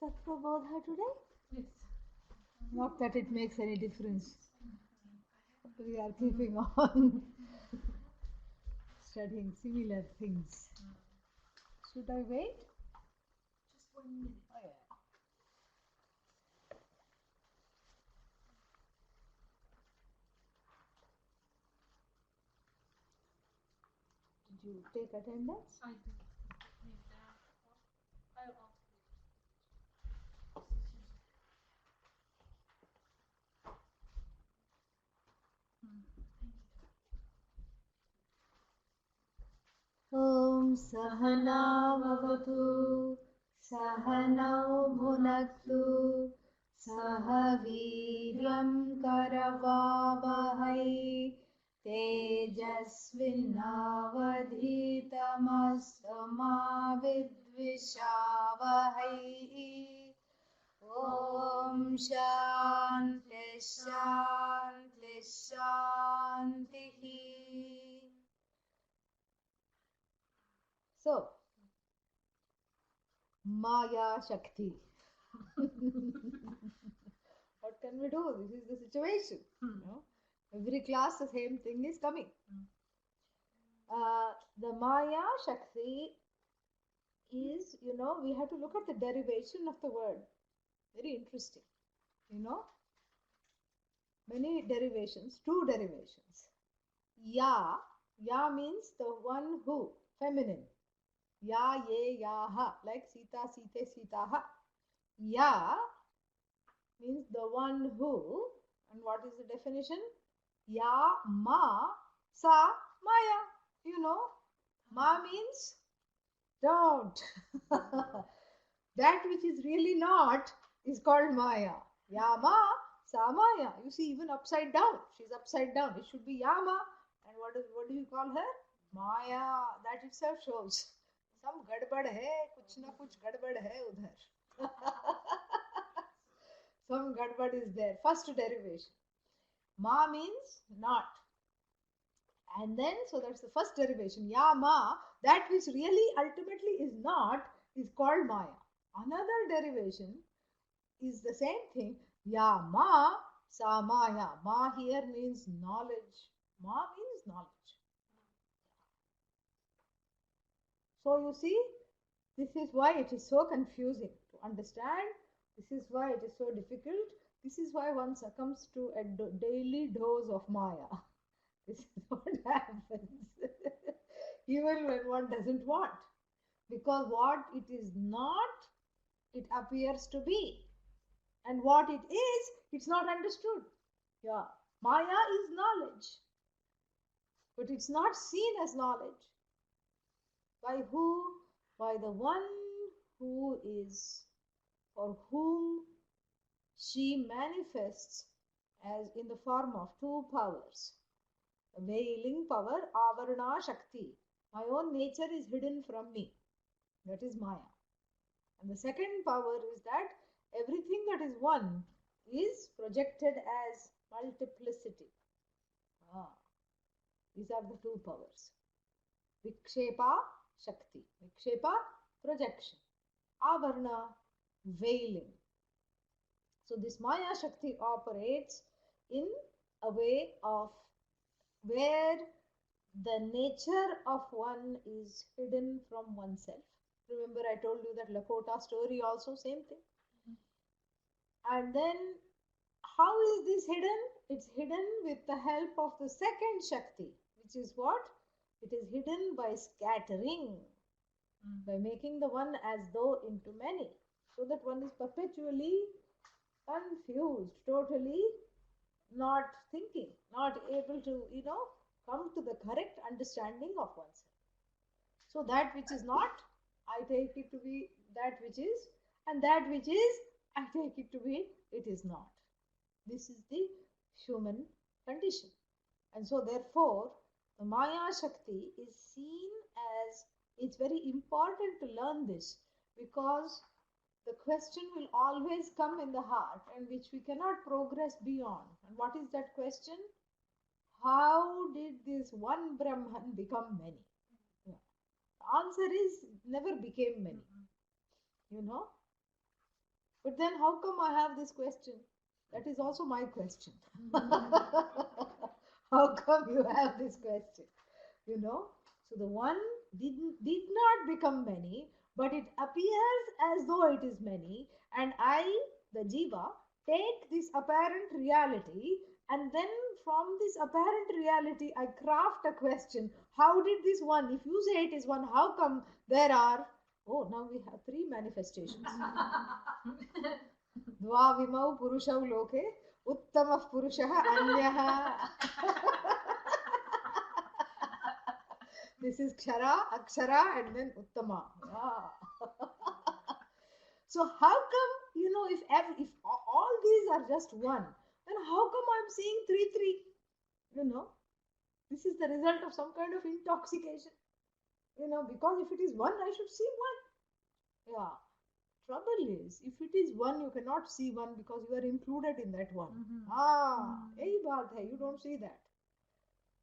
tattvabodha today? Yes. Not that it makes any difference. We are keeping on studying similar things. Should I wait? Just 1 minute. Oh, yeah. Did you take attendance? I do. Maybe that. I'll ask you. Om Sahanavavatu Sahanau Bhunaktu Sahaviryam Karavavahai Tejasvinavadhitamastu Vidvishavahai. Om Shanti Shanti Shanti. So, Maya Shakti. What can we do? This is the situation. You know? Every class, the same thing is coming. The Maya Shakti is, we have to look at the derivation of the word. Very interesting. Many derivations, two derivations. Ya means the one who, feminine. Ya, ye, yaha, like Sita, Site, Sitaha. Ya means the one who, and what is the definition? Ya, ma, sa, maya. Ma means don't. That which is really not is called maya. Ya, ma, sa, maya. You see, even upside down. She's upside down. It should be Yama. And what do you call her? Maya. That itself shows. Some gadbad hai, kuch na kuch gadbad hai udhar. Some gadbad is there. First derivation. Ma means not. And then, so that's the first derivation. Ya ma, that which really ultimately is not, is called Maya. Another derivation is the same thing. Ya ma, sa maya. Ma here means knowledge. Ma means knowledge. So you see, this is why it is so confusing to understand. This is why it is so difficult. This is why one succumbs to a daily dose of Maya. This is what happens. Even when one doesn't want. Because what it is not, it appears to be. And what it is, it's not understood. Yeah. Maya is knowledge. But it's not seen as knowledge. By who? By the one who is, for whom she manifests as in the form of two powers. The veiling power, Avarana Shakti. My own nature is hidden from me. That is Maya. And the second power is that everything that is one is projected as multiplicity. These are the two powers. Vikshepa Shakti. Vikshepa, projection. Avarna, veiling. So this Maya Shakti operates in a way of where the nature of one is hidden from oneself. Remember, I told you that Lakota story also, same thing. And then, how is this hidden? It's hidden with the help of the second Shakti, which is what? It is hidden by scattering, by making the one as though into many, so that one is perpetually confused, totally not thinking, not able to, come to the correct understanding of oneself. So that which is not, I take it to be that which is, and that which is, I take it to be it is not. This is the human condition. And so therefore, the Maya Shakti is seen as, it's very important to learn this, because the question will always come in the heart and which we cannot progress beyond. And what is that question? How did this one Brahman become many? Yeah. The answer is never became many. But then how come I have this question? That is also my question. How come you have this question? You know? So the one did not become many, but it appears as though it is many, and I, the jiva, take this apparent reality, and then from this apparent reality I craft a question. How did this one, if you say it is one, how come there are, oh, now we have three manifestations. द्वाविमौ पुरुषौ लोके उत्तमः पुरुषः अन्यः. This is Kshara, Akshara, and then Uttama. Yeah. So how come, if all these are just one, then how come I'm seeing three? This is the result of some kind of intoxication. Because if it is one, I should see one. Yeah. Trouble is, if it is one, you cannot see one because you are included in that one. Yahi baat hai, you don't see that.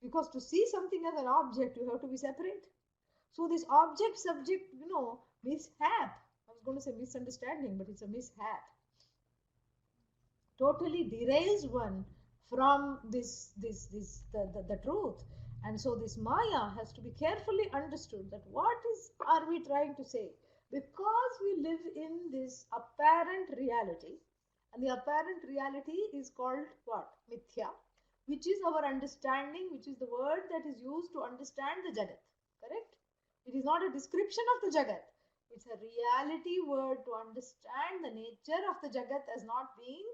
Because to see something as an object, you have to be separate. So this object subject, mishap, I was going to say misunderstanding, but it's a mishap, totally derails one from the truth. And so this Maya has to be carefully understood, that what are we trying to say? Because we live in this apparent reality, and the apparent reality is called what? Mithya, which is our understanding, which is the word that is used to understand the Jagat. Correct? It is not a description of the Jagat. It's a reality word to understand the nature of the Jagat as not being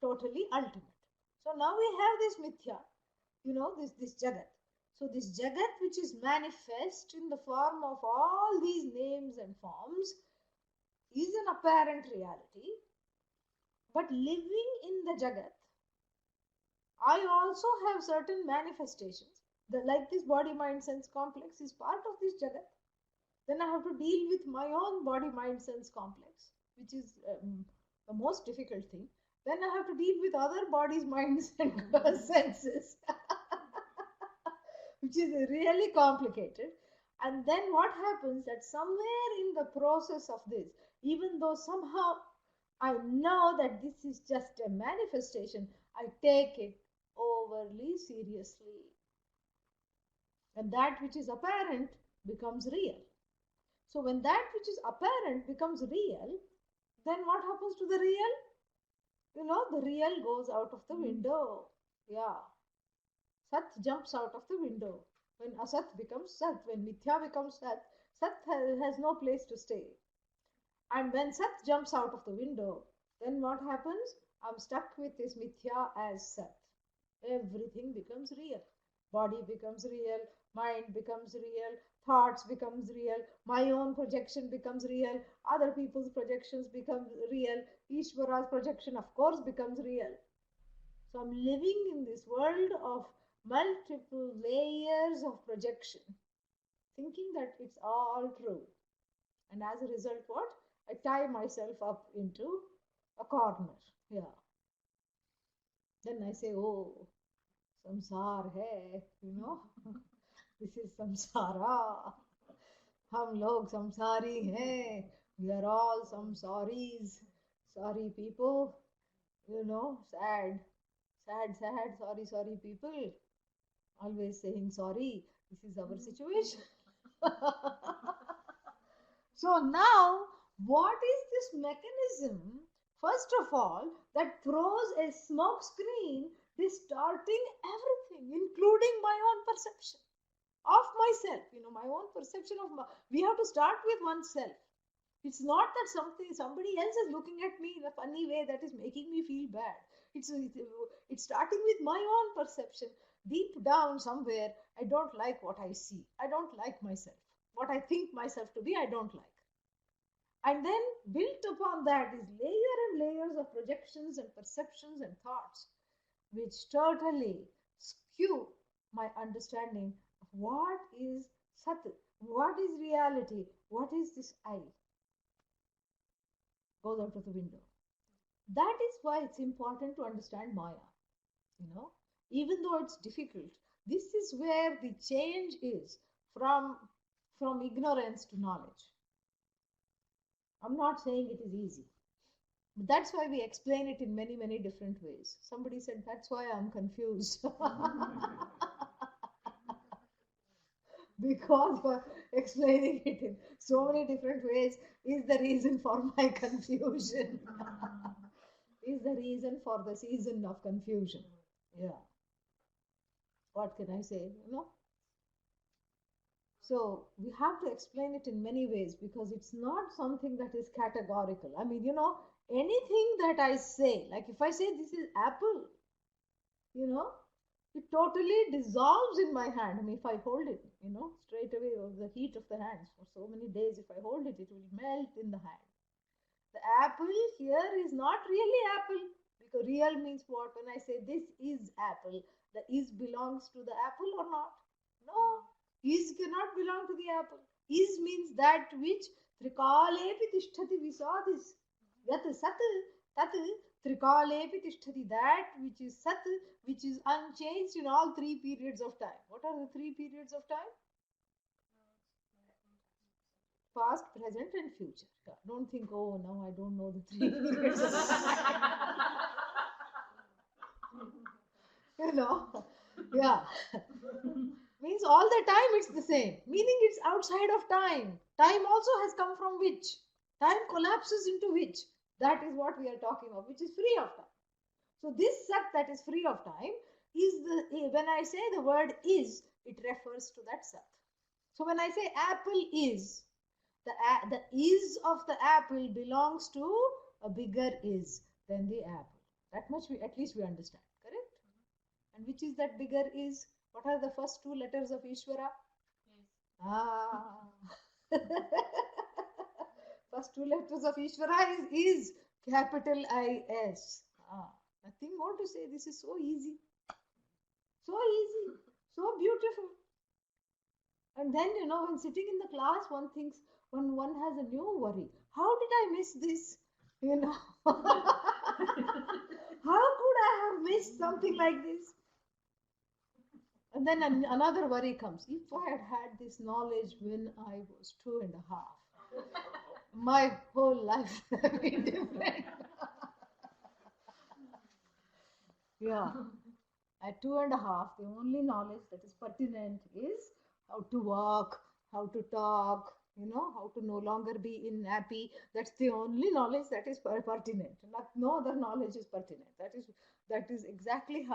totally ultimate. So now we have this Mithya, this Jagat. So this Jagat, which is manifest in the form of all these names and forms, is an apparent reality. But living in the Jagat, I also have certain manifestations. Like this body, mind, sense complex is part of this Jagat. Then I have to deal with my own body, mind, sense complex, which is the most difficult thing. Then I have to deal with other bodies, minds, and senses, which is really complicated. And then what happens that somewhere in the process of this, even though somehow I know that this is just a manifestation, I take it overly seriously. And that which is apparent becomes real. So when that which is apparent becomes real, then what happens to the real? The real goes out of the window. Yeah. Sat jumps out of the window. When Asat becomes Sat, when Mithya becomes Sat, Sat has no place to stay. And when Sat jumps out of the window, then what happens? I'm stuck with this Mithya as Sat. Everything becomes real. Body becomes real, mind becomes real, thoughts becomes real, my own projection becomes real, other people's projections become real, Ishvara's projection of course becomes real. So I'm living in this world of multiple layers of projection, thinking that it's all true. And as a result, what? I tie myself up into a corner. Yeah. Then I say, oh, samsar hai, this is samsara. हम लोग samsari हैं. We are all samsaris. Sorry people. Sad. Sad, sorry people. Always saying sorry. This is our situation. So now, what is this mechanism, first of all, that throws a smoke screen distorting everything, including my own perception of myself, my own perception of we have to start with oneself. It's not that somebody else is looking at me in a funny way that is making me feel bad. It's starting with my own perception. Deep down somewhere, I don't like what I see. I don't like myself. What I think myself to be, I don't like. And then built upon that is layer and layers of projections and perceptions and thoughts, which totally skew my understanding of what is Sat, what is reality, what is this I. Goes out of the window. That is why it's important to understand Maya. Even though it's difficult, this is where the change is from ignorance to knowledge. I'm not saying it is easy. That's why we explain it in many, many different ways. Somebody said, that's why I'm confused. Because you're explaining it in so many different ways is the reason for my confusion. Is the reason for the season of confusion. Yeah. What can I say? So we have to explain it in many ways because it's not something that is categorical. I mean, anything that I say, like if I say this is apple, you know, it totally dissolves in my hand. I mean, if I hold it, straight away of the heat of the hands for so many days, if I hold it, it will melt in the hand. The apple here is not really apple because real means what? When I say this is apple, the is belongs to the apple or not? No, is cannot belong to the apple. Is means that which trikalepi tishtati. We saw this. Yat sat tat trikalepi tishtati. That which is sat, which is unchanged in all three periods of time. What are the three periods of time? Past, present, and future. Yeah, don't think, oh, now I don't know the three periods. Yeah. Means all the time it's the same. Meaning it's outside of time. Time also has come from which? Time collapses into which? That is what we are talking of, which is free of time. So this Sat that is free of time is when I say the word is, it refers to that Sat. So when I say apple is, the is of the apple belongs to a bigger is than the apple. That much at least we understand, correct? And which is that bigger is? What are the first two letters of Ishvara? Yes. First two letters of Ishvara is capital I-S. Nothing more to say. This is so easy. So easy. So beautiful. And then, when sitting in the class, one thinks, when one has a new worry. How did I miss this? How could I have missed something like this? And then another worry comes. If I had had this knowledge when I was 2.5, my whole life would have been different. Yeah. At 2.5, the only knowledge that is pertinent is how to walk, how to talk, how to no longer be in nappy. That's the only knowledge that is pertinent. No other knowledge is pertinent. That is exactly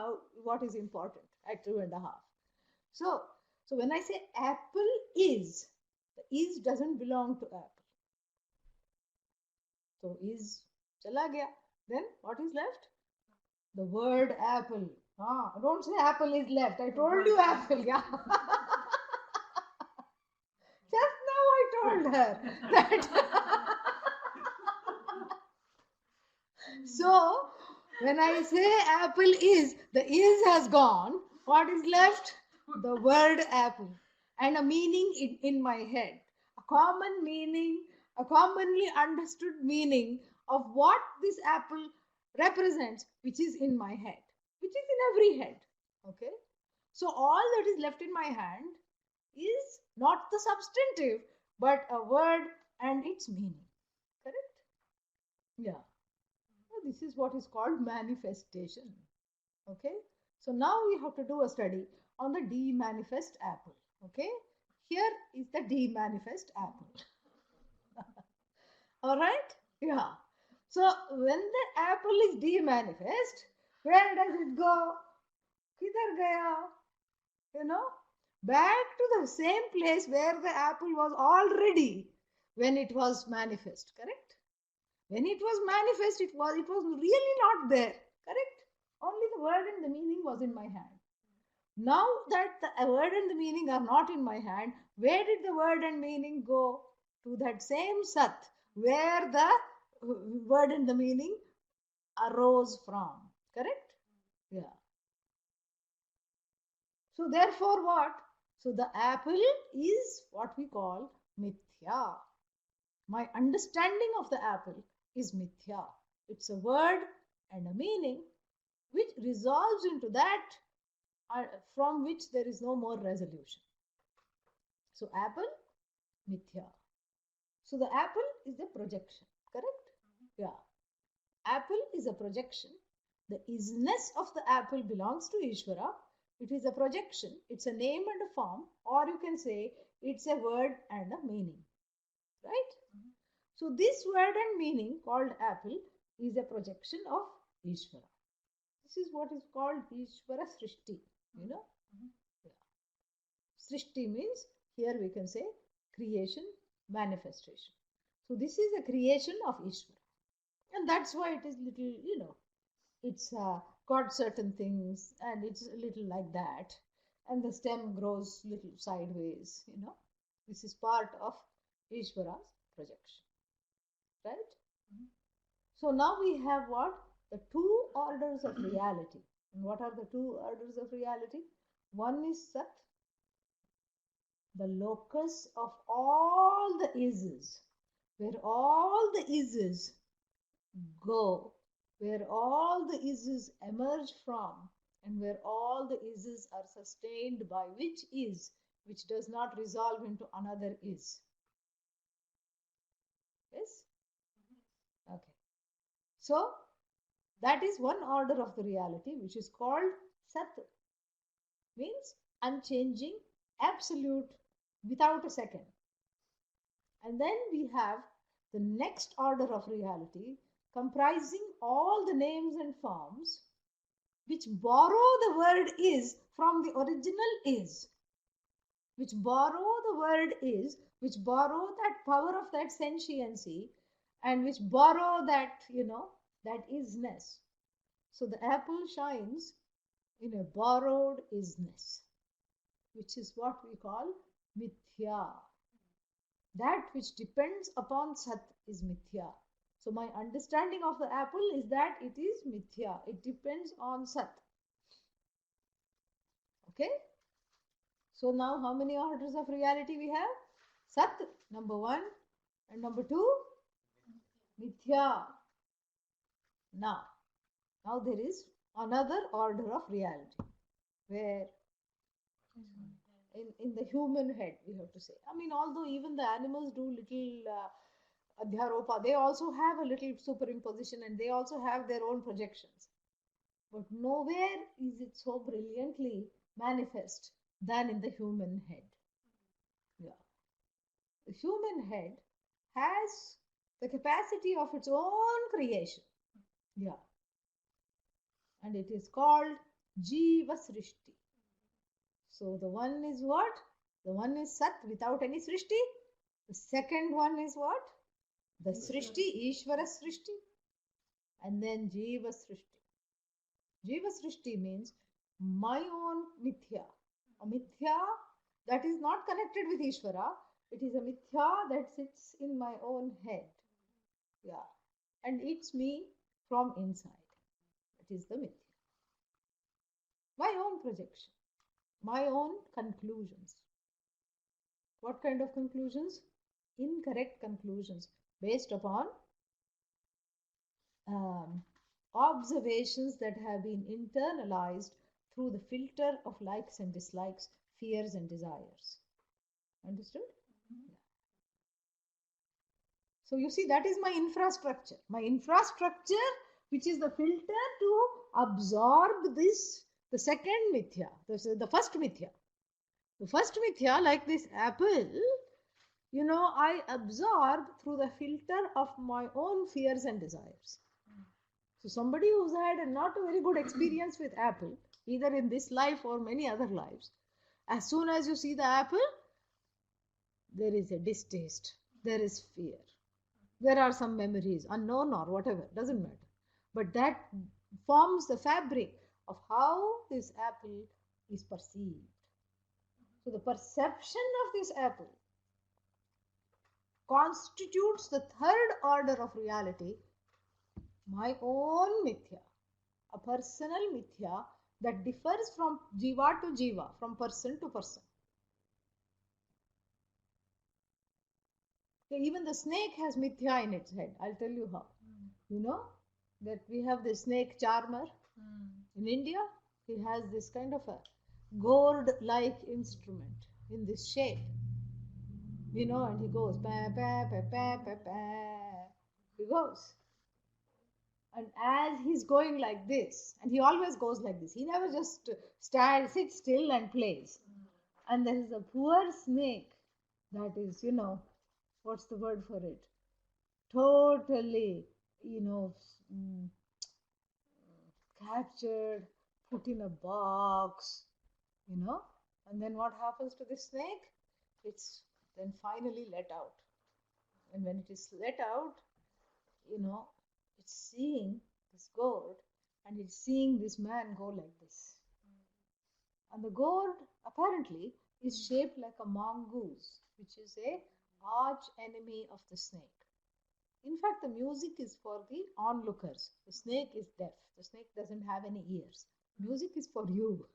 what is important at 2.5. So when I say apple is, the is doesn't belong to apple. So is chala gaya. Then what is left? The word apple. Don't say apple is left. I told you apple. Yeah. Just now I told her that. So when I say apple is, the is has gone. What is left? The word apple. And a meaning in my head. A common meaning, a commonly understood meaning of what this apple represents, which is in my head, which is in every head. Okay? So all that is left in my hand is not the substantive, but a word and its meaning. Correct? Yeah. So this is what is called manifestation. Okay? So now we have to do a study on the de-manifest apple. Okay? Here is the de-manifest apple. All right? Yeah. So when the apple is de-manifest, where does it go? Kidhar gaya? Back to the same place where the apple was already when it was manifest. Correct? When it was manifest, it was really not there. Correct? Only the word and the meaning was in my hand. Now that the word and the meaning are not in my hand, where did the word and meaning go? To that same Sat, where the word and the meaning arose from. Correct? Yeah. So therefore what? So the apple is what we call Mithya. My understanding of the apple is Mithya. It's a word and a meaning which resolves into that from which there is no more resolution. So apple, Mithya. So the apple is the projection, correct? Yeah. Apple is a projection. The isness of the apple belongs to Ishvara. It is a projection. It's a name and a form, or you can say it's a word and a meaning. Right? So this word and meaning called apple is a projection of Ishvara. This is what is called Ishvara Srishti. You know? Yeah. Srishti means, here we can say, creation, manifestation. So this is a creation of Ishvara. And that's why it is little, it's got certain things and it's a little like that. And the stem grows little sideways. This is part of Ishvara's projection. Right? So now we have what? The two orders of reality. And what are the two orders of reality? One is Sat, the locus of all the ises, where all the ises go, where all the ises emerge from, and where all the ises are sustained by which is, which does not resolve into another is. Yes? Okay. So, that is one order of the reality which is called Sat, means unchanging, absolute, without a second. And then we have the next order of reality comprising all the names and forms which borrow the word is from the original is, which borrow the word is, which borrow that power of that sentiency, and which borrow that, that isness. So the apple shines in a borrowed isness, which is what we call Mithya. That which depends upon Sat is Mithya. So my understanding of the apple is that it is Mithya. It depends on Sat. Okay? So now how many orders of reality we have? Sat, number one. And number two? Mithya. Now there is another order of reality where in the human head, we have to say. I mean, although even the animals do little adhyaropa, they also have a little superimposition and they also have their own projections. But nowhere is it so brilliantly manifest than in the human head. Yeah. The human head has the capacity of its own creation. Yeah. And it is called Jivasrishti. So the one is what? The one is Sat without any Srishti. The second one is what? The Srishti, Ishvara Srishti. And then Jiva Srishti. Jiva Srishti means my own Mithya. A Mithya that is not connected with Ishvara. It is a Mithya that sits in my own head. Yeah. And eats me from inside. It is the Mithya. My own projection. My own conclusions. What kind of conclusions? Incorrect conclusions based upon observations that have been internalized through the filter of likes and dislikes, fears and desires. Understood? Yeah. So you see, that is my infrastructure. My infrastructure, which is the filter to absorb this, the second Mithya, the first Mithya. The first Mithya, like this apple, I absorb through the filter of my own fears and desires. So somebody who's had a not a very good experience with apple, either in this life or many other lives, as soon as you see the apple, there is a distaste, there is fear. There are some memories, unknown or whatever, doesn't matter. But that forms the fabric of how this apple is perceived. So the perception of this apple constitutes the third order of reality, my own Mithya, a personal Mithya that differs from Jiva to Jiva, from person to person. Okay, even the snake has Mithya in its head. I'll tell you how. You know that we have the snake charmer in India. He has this kind of a gourd-like instrument in this shape. And he goes, pa, pa, pa, pa, pa, pa. He goes. And as he's going like this, and he always goes like this, he never just sits still and plays. And there is a poor snake that is, what's the word for it? Totally, mm, captured, put in a box, you know. And then what happens to the snake? It's then finally let out. And when it is let out, you know, it's seeing this goat and it's seeing this man go like this. And the goat apparently is shaped like a mongoose, which is a arch enemy of the snake. In fact, the music is for the onlookers. The snake is deaf. The snake doesn't have any ears. Music is for you.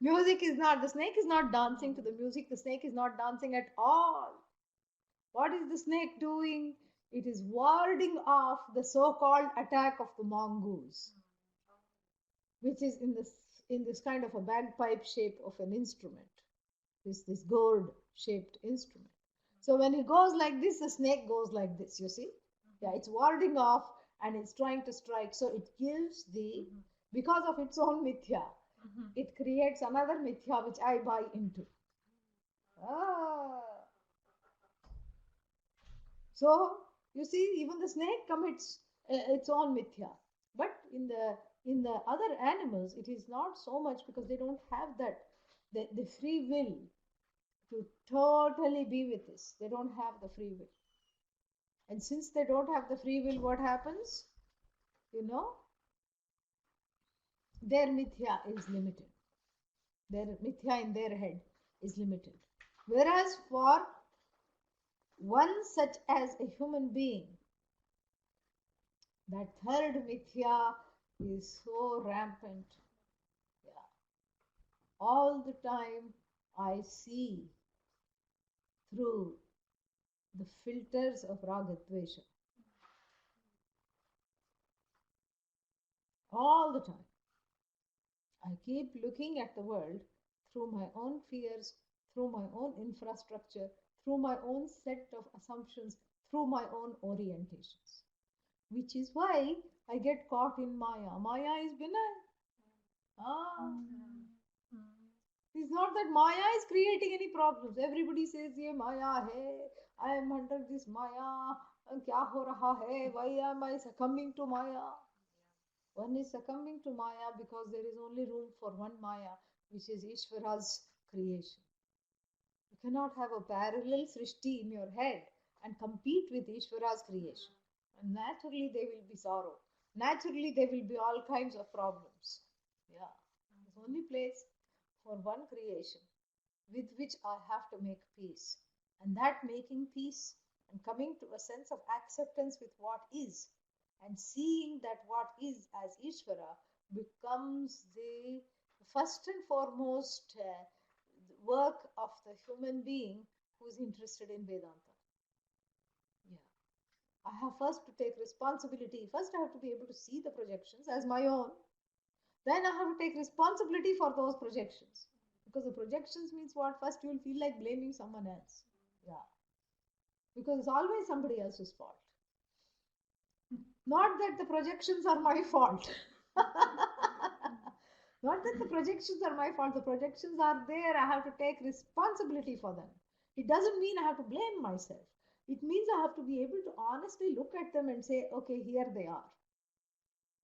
Music is not, the snake is not dancing to the music. The snake is not dancing at all. What is the snake doing? It is warding off the so-called attack of the mongoose, which is in this kind of a bagpipe shape of an instrument, this gourd shaped instrument. So when it goes like this, the snake goes like this, you see? Yeah, it's warding off and it's trying to strike. So it gives because of its own mithya, it creates another mithya which I buy into. Ah. So you see, even the snake commits its own mithya. But in the other animals, it is not so much because they don't have that the free will to totally be with this. They don't have the free will. And since they don't have the free will, what happens? Their mithya is limited. Their mithya in their head is limited. Whereas for one such as a human being, that third mithya is so rampant. Yeah. All the time I see through the filters of raga dvesha. All the time. I keep looking at the world through my own fears, through my own infrastructure, through my own set of assumptions, through my own orientations. Which is why I get caught in Maya. Maya is benign. It's not that Maya is creating any problems. Everybody says, "Ye Maya hai, I am under this Maya. Kya ho raha hai? Why am I succumbing to Maya?" One is succumbing to Maya because there is only room for one Maya, which is Ishvara's creation. You cannot have a parallel Srishti in your head and compete with Ishvara's creation. And naturally, there will be sorrow. Naturally, there will be all kinds of problems. Yeah. There's only place for one creation with which I have to make peace. And that making peace and coming to a sense of acceptance with what is and seeing that what is as Ishvara becomes the first and foremost work of the human being who is interested in Vedanta. Yeah. I have first to take responsibility. First, I have to be able to see the projections as my own. Then I have to take responsibility for those projections. Because the projections means what? First, you will feel like blaming someone else. Yeah. Because it's always somebody else's fault. Not that the projections are my fault. Not that the projections are my fault. The projections are there. I have to take responsibility for them. It doesn't mean I have to blame myself. It means I have to be able to honestly look at them and say, okay, here they are.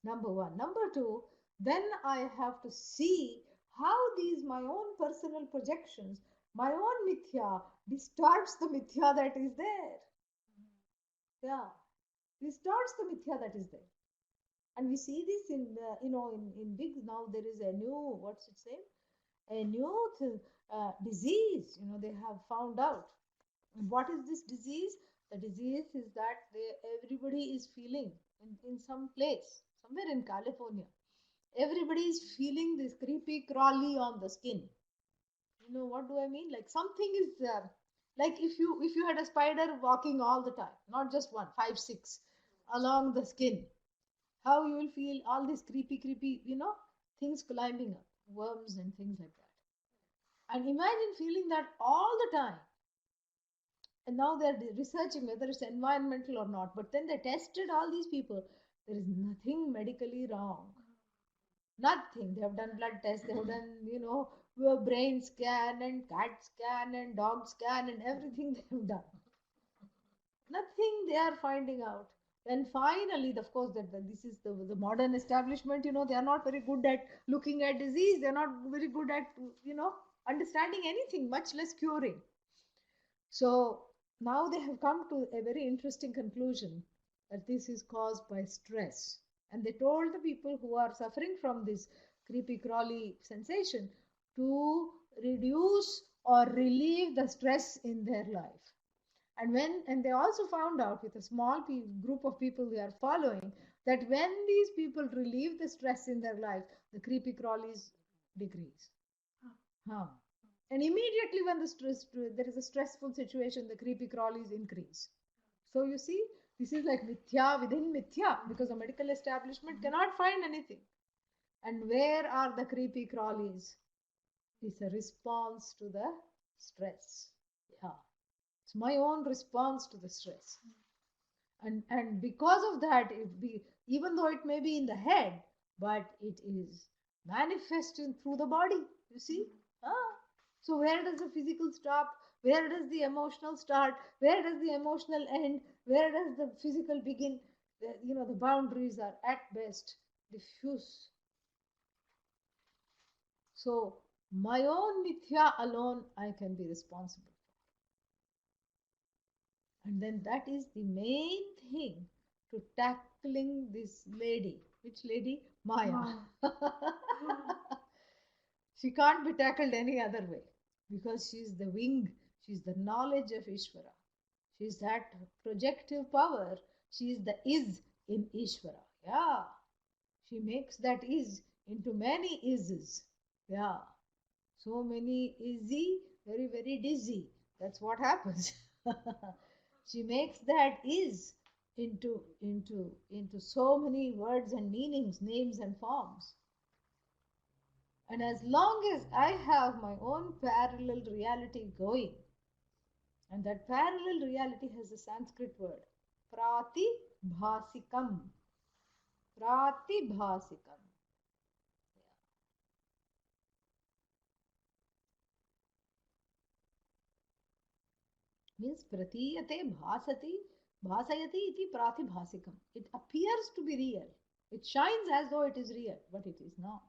Number one. Number two, then I have to see how these my own personal projections, my own mithya, distorts the mithya that is there. Yeah, distorts the mithya that is there. And we see this in in big, now there is a new, what's it say, a new disease. They have found out. And what is this disease? The disease is that everybody is feeling in some place, somewhere in California, everybody is feeling this creepy crawly on the skin. What do I mean? Like something is like if you had a spider walking all the time, not just one, five, six, along the skin, how you will feel all these creepy, things climbing up, worms and things like that. And imagine feeling that all the time. And now they're researching whether it's environmental or not. But then they tested all these people. There is nothing medically wrong. Nothing. They have done blood tests, they have done, brain scan and CAT scan and dog scan and everything they have done. Nothing they are finding out. Then finally, of course, that this is the modern establishment, they are not very good at looking at disease. They're not very good at, understanding anything, much less curing. So now they have come to a very interesting conclusion that this is caused by stress. And they told the people who are suffering from this creepy crawly sensation to reduce or relieve the stress in their life. And they also found out with a small group of people they are following that when these people relieve the stress in their life, the creepy crawlies decrease. Huh. And immediately when there is a stressful situation, the creepy crawlies increase. So you see, this is like Mithya within Mithya, because the medical establishment cannot find anything. And where are the creepy crawlies? It's a response to the stress. Yeah. It's my own response to the stress. And because of that, even though it may be in the head, but it is manifesting through the body. You see? So where does the physical stop? Where does the emotional start? Where does the emotional end? Where does the physical begin? The boundaries are at best diffuse. So my own mithya alone I can be responsible for. And then that is the main thing to tackling this lady. Which lady? Maya. She can't be tackled any other way because she's the wing, she's the knowledge of Ishvara. She's that projective power. She is the is in Ishvara. Yeah. She makes that is into many ises. Yeah. So many izzy, very, very dizzy. That's what happens. She makes that is into so many words and meanings, names and forms. And as long as I have my own parallel reality going, and that parallel reality has a Sanskrit word, pratibhasikam. Pratibhasikam. Means pratiyate bhasati, bhasayati iti pratibhasikam. It appears to be real. It shines as though it is real, but it is not.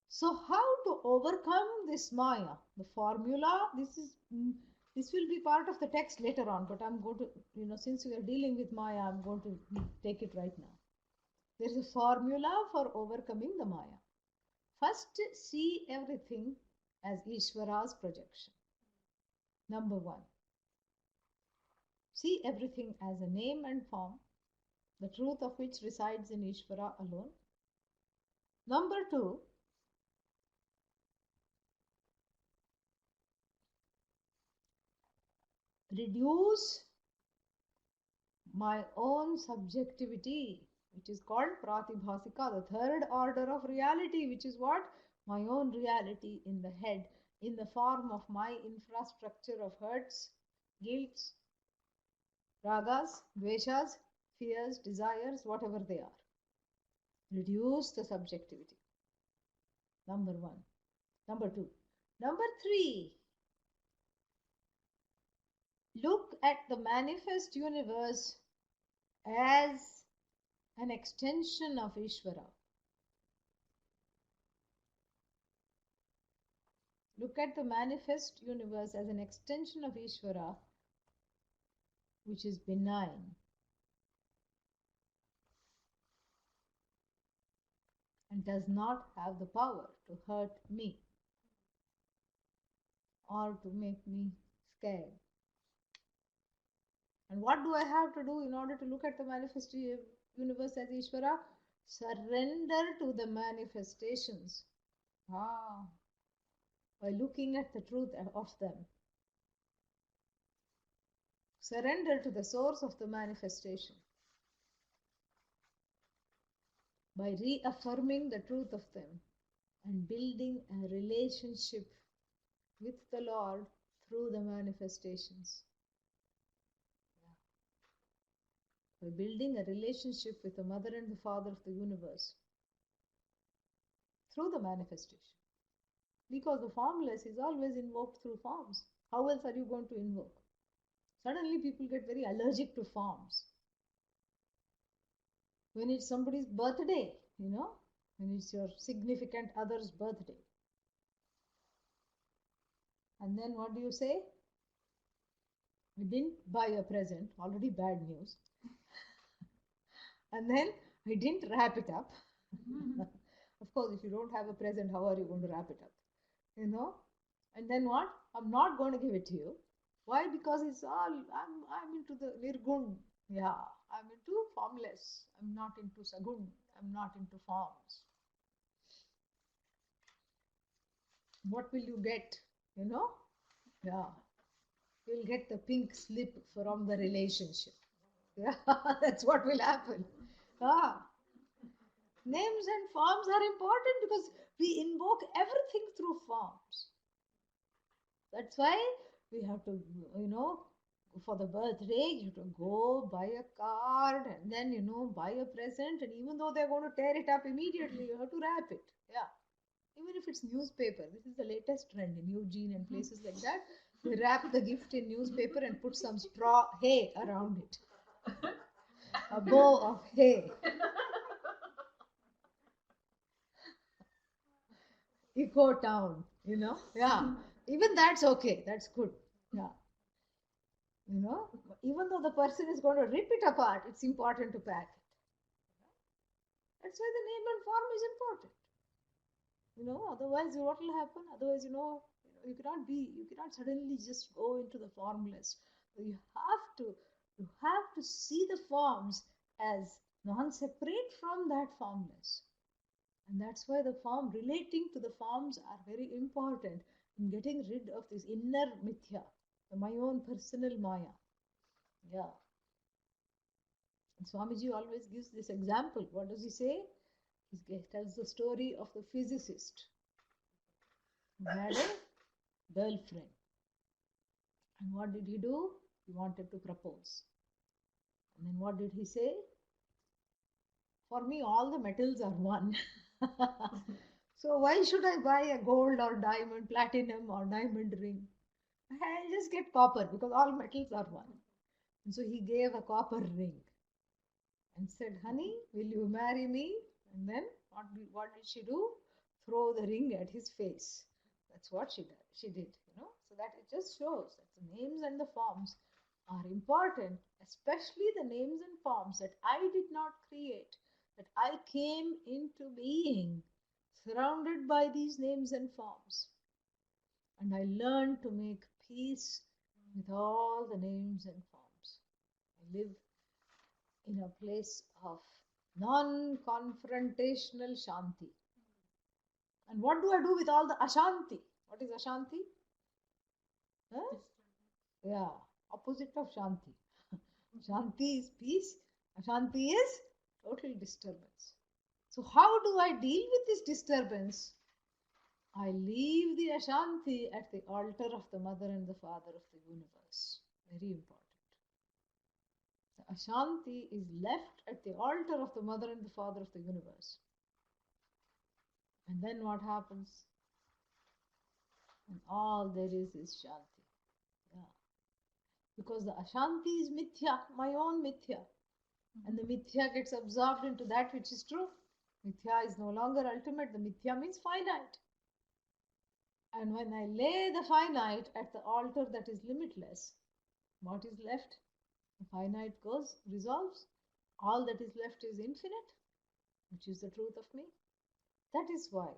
So how to overcome this Maya? The formula, this will be part of the text later on, but I'm going to, since we are dealing with Maya, I'm going to take it right now. There's a formula for overcoming the Maya. First, see everything as Ishvara's projection. Number one, see everything as a name and form, the truth of which resides in Ishvara alone. Number two, reduce my own subjectivity, which is called pratibhasika, the third order of reality, which is what? My own reality in the head, in the form of my infrastructure of hurts, guilts, ragas, dveshas, fears, desires, whatever they are. Reduce the subjectivity. Number one. Number two. Number three, look at the manifest universe as an extension of Ishvara. Look at the manifest universe as an extension of Ishvara, which is benign and does not have the power to hurt me or to make me scared. And what do I have to do in order to look at the manifest universe as Ishvara? Surrender to the manifestations. By looking at the truth of them. Surrender to the source of the manifestation. By reaffirming the truth of them and building a relationship with the Lord through the manifestations. by building a relationship with the Mother and the Father of the universe through the manifestation. Because the formless is always invoked through forms. How else are you going to invoke? Suddenly people get very allergic to forms. When it's somebody's birthday, when it's your significant other's birthday. And then what do you say? We didn't buy a present, already bad news. And then we didn't wrap it up. Of course, if you don't have a present, how are you going to wrap it up? And then what? I'm not going to give it to you. Why? Because it's all, I'm into the nirgun. Yeah, I'm into formless. I'm not into sagun. I'm not into forms. What will you get? Yeah. You'll get the pink slip from the relationship. Yeah, that's what will happen. Names and forms are important because we invoke everything through forms. That's why we have to, for the birthday, you have to go buy a card and then, buy a present. And even though they're going to tear it up immediately, you have to wrap it. Yeah. Even if it's newspaper, this is the latest trend in Eugene and places like that. They wrap the gift in newspaper and put some straw hay around it. A bow of hay. Eco town, Yeah. Even that's okay. That's good. Yeah. Even though the person is going to rip it apart, it's important to pack it. That's why the name and form is important. Otherwise what will happen? Otherwise, you cannot suddenly just go into the formless. You have to see the forms as non-separate from that formless. And that's why the form relating to the forms are very important in getting rid of this inner mithya, my own personal maya. Yeah. And Swamiji always gives this example. What does he say? He tells the story of the physicist who had a girlfriend. And what did he do? He wanted to propose. And then what did he say? For me, all the metals are one. So why should I buy a gold or diamond, platinum or diamond ring? I just get copper because all metals are one. And so he gave a copper ring and said, honey, will you marry me? And then what did she do? Throw the ring at his face. That's what she did. So that it just shows that the names and the forms are important, especially the names and forms that I did not create, that I came into being surrounded by these names and forms. And I learned to make peace with all the names and forms. I live in a place of non-confrontational shanti. And what do I do with all the ashanti? What is ashanti? Huh? Yeah, opposite of shanti. Shanti is peace. Ashanti is total disturbance. So how do I deal with this disturbance? I leave the ashanti at the altar of the Mother and the Father of the universe. Very important. The ashanti is left at the altar of the Mother and the Father of the universe. And then what happens? And all there is shanti. Yeah. Because the ashanti is mithya, my own mithya. And the mithya gets absorbed into that which is true. Mithya is no longer ultimate. The mithya means finite. And when I lay the finite at the altar that is limitless, what is left? The finite resolves. All that is left is infinite, which is the truth of me. That is why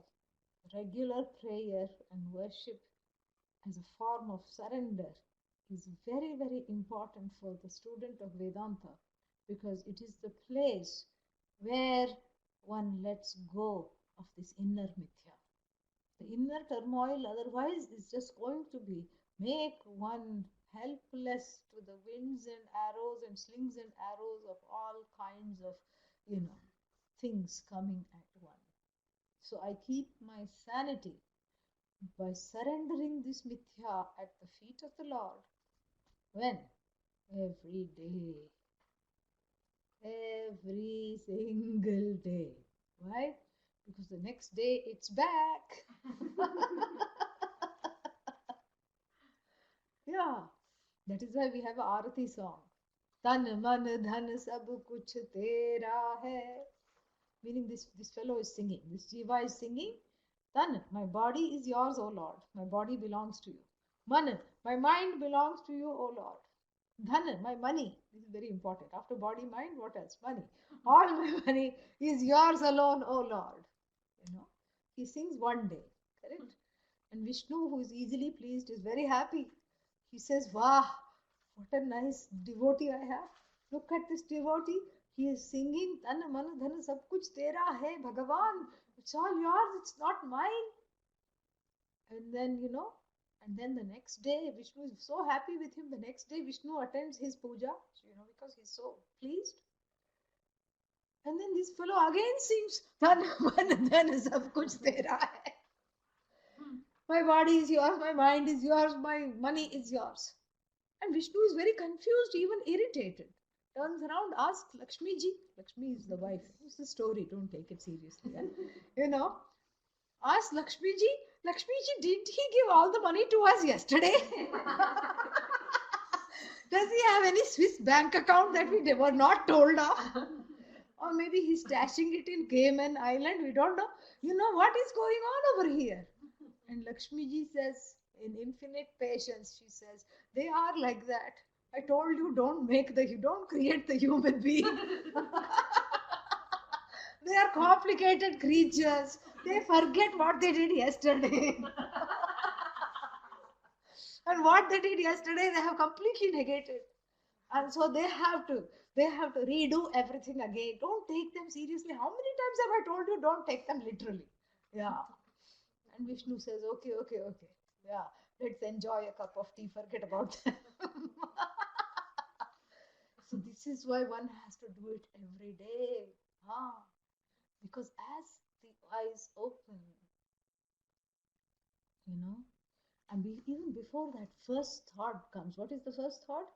regular prayer and worship as a form of surrender is very, very important for the student of Vedanta, because it is the place where one lets go of this inner mithya. The inner turmoil otherwise is just going to make one helpless to the winds and arrows and slings and arrows of all kinds of, things coming at one. So I keep my sanity by surrendering this mithya at the feet of the Lord. When? Every day. Every single day. Why? Because the next day it's back. Yeah, that is why we have a Arati song. Tan man dhan sab kuch tera hai. Meaning this fellow is singing. This Jiva is singing. Tan, my body is yours, O Lord. My body belongs to you. Man, my mind belongs to you, O Lord. Dhan, my money. This is very important. After body, mind, what else? Money. All my money is yours alone, O Lord. You know, he sings one day, correct? And Vishnu, who is easily pleased, is very happy. He says, wow, what a nice devotee I have. Look at this devotee. He is singing, Tan man dhan sab kuch tera hai, Bhagavan. It's all yours, it's not mine. And then, and then the next day, Vishnu is so happy with him. The next day, Vishnu attends his puja, because he's so pleased. And then this fellow again sings, Tan man dhan sab kuch tera hai. My body is yours, my mind is yours, my money is yours. And Vishnu is very confused, even irritated. Turns around, asks Lakshmi ji. Lakshmi is the wife. It's the story, don't take it seriously. Asks Lakshmi ji, did he give all the money to us yesterday? Does he have any Swiss bank account that we were not told of? Or maybe he's stashing it in Cayman Island, we don't know. What is going on over here? And Lakshmi ji says, in infinite patience, she says, they are like that. I told you, don't create the human being. They are complicated creatures. They forget what they did yesterday. And what they did yesterday, they have completely negated. And so they have to redo everything again. Don't take them seriously. How many times have I told you, don't take them literally? Yeah. And Vishnu says, okay. Yeah, let's enjoy a cup of tea, forget about them. So this is why one has to do it every day. Because as the eyes open, and even before that first thought comes, what is the first thought?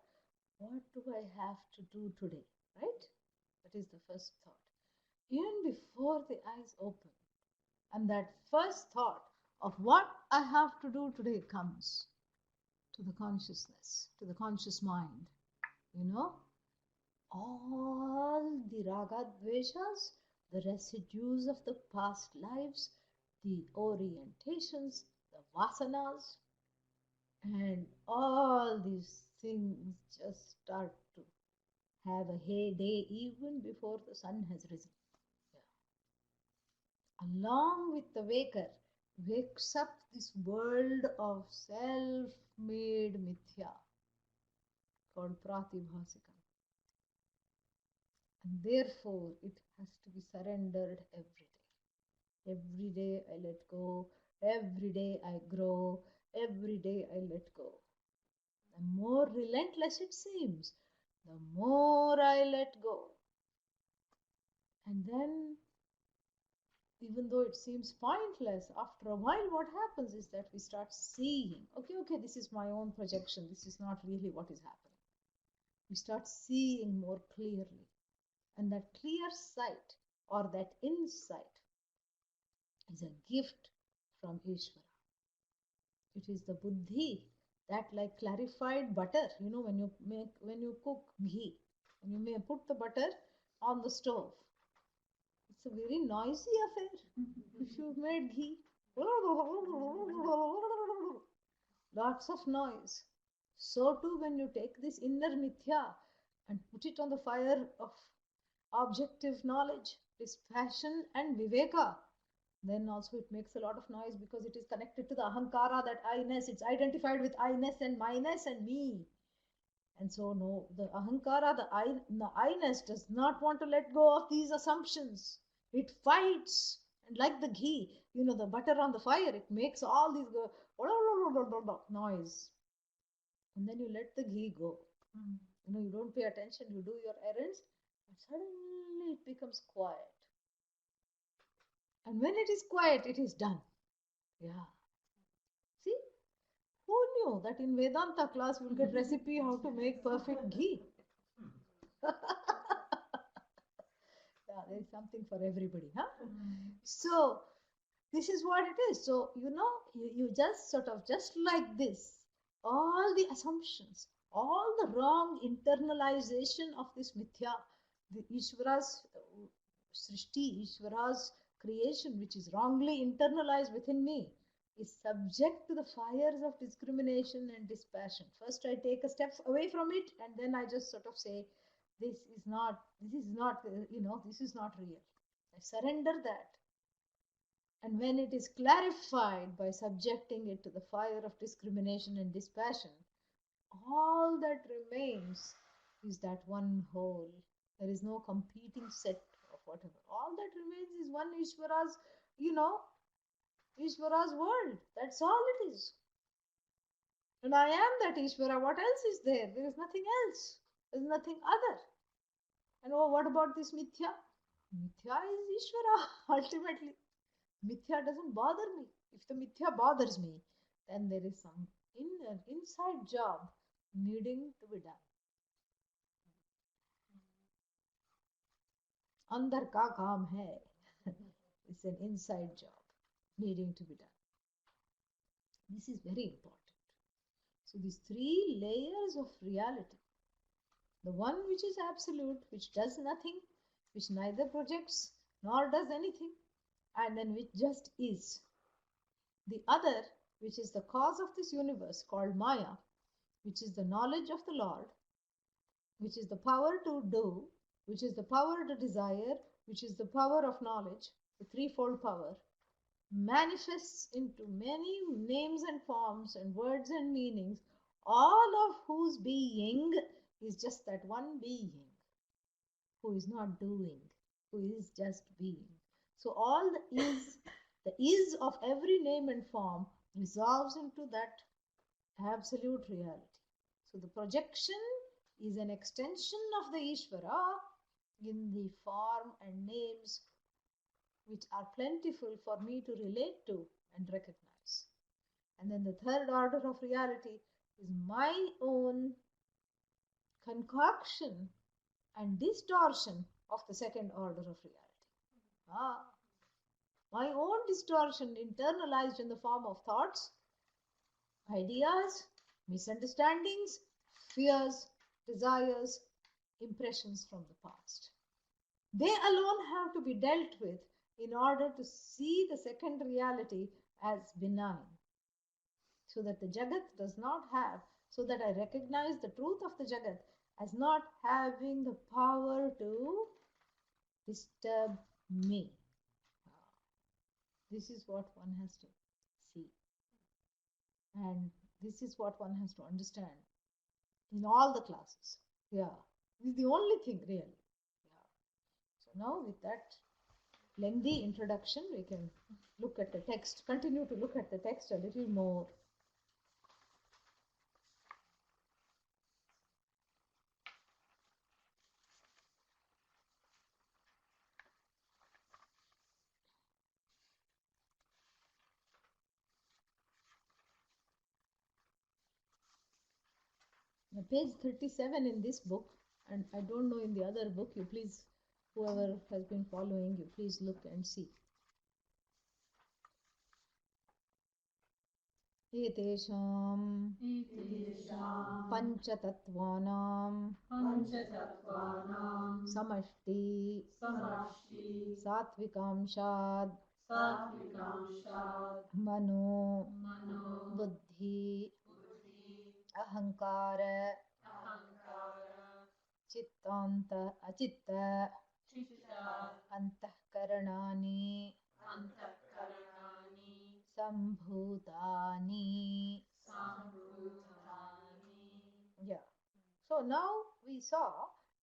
What do I have to do today? Right? That is the first thought. Even before the eyes open, and that first thought of what I have to do today comes to the consciousness, to the conscious mind. All the raga dveshas, the residues of the past lives, the orientations, the vasanas, and all these things just start to have a heyday even before the sun has risen. Along with the waker, wakes up this world of self-made Mithya called Pratibhasika. And therefore, it has to be surrendered every day. Every day I let go. Every day I grow. Every day I let go. The more relentless it seems, the more I let go. And then, even though it seems pointless, after a while what happens is that we start seeing, okay, this is my own projection, this is not really what is happening. We start seeing more clearly. And that clear sight or that insight is a gift from Ishvara. It is the buddhi that, like clarified butter, when you cook ghee, when you may put the butter on the stove, it's a very noisy affair. If you've made ghee, lots of noise. So too, when you take this inner mithya and put it on the fire of objective knowledge, this passion and viveka, then also it makes a lot of noise because it is connected to the ahankara, that I-ness. It's identified with I-ness and my-ness and me. And so, no, the ahankara, the I-ness does not want to let go of these assumptions. It fights. And like the ghee, the butter on the fire, it makes all these noise. And then you let the ghee go. You don't pay attention, you do your errands, and suddenly it becomes quiet. And when it is quiet, it is done. Yeah. See? Who knew that in Vedanta class we'll get recipe how to make perfect ghee? there is something for everybody, huh? So this is what it is. So you just sort of, just like this, all the assumptions, all the wrong internalization of this mithya, the Ishvara's Srishti, Ishvara's creation, which is wrongly internalized within me, is subject to the fires of discrimination and dispassion. First, I take a step away from it, and then I just sort of say, this is not real. I surrender that. And when it is clarified by subjecting it to the fire of discrimination and dispassion, all that remains is that one whole. There is no competing set of whatever. All that remains is one Ishvara's world. That's all it is. And I am that Ishvara. What else is there? There is nothing else. There is nothing other. And what about this Mithya? Mithya is Ishvara, ultimately. Mithya doesn't bother me. If the Mithya bothers me, then there is some inside job needing to be done. Andar ka kaam hai. It's an inside job needing to be done. This is very important. So these three layers of reality. The one which is absolute, which does nothing, which neither projects nor does anything, and then which just is. The other, which is the cause of this universe, called Maya, which is the knowledge of the Lord, which is the power to do, which is the power to desire, which is the power of knowledge, the threefold power, manifests into many names and forms and words and meanings, all of whose being is just that one being, who is not doing, who is just being. So all the is of every name and form resolves into that absolute reality. So the projection is an extension of the Ishvara in the form and names which are plentiful for me to relate to and recognize. And then the third order of reality is my own concoction and distortion of the second order of reality. My own distortion internalized in the form of thoughts, ideas, misunderstandings, fears, desires, impressions from the past. They alone have to be dealt with in order to see the second reality as benign, so that the Jagat does not have, so that I recognize the truth of the Jagat as not having the power to disturb me. This is what one has to see. And this is what one has to understand in all the classes. Yeah. This is the only thing really. Yeah. So now with that lengthy introduction, we can look at the text, continue to look at the text a little more. Page 37 in this book, and I don't know in the other book, you please, whoever has been following, you please look and see. एतेषां पञ्चतत्त्वानां समष्टि सात्विकांशाद् मनो बुद्धि अहंकार चित्तांत अचित्त अंतःकरणानि संभूतानि. Yeah. So now we saw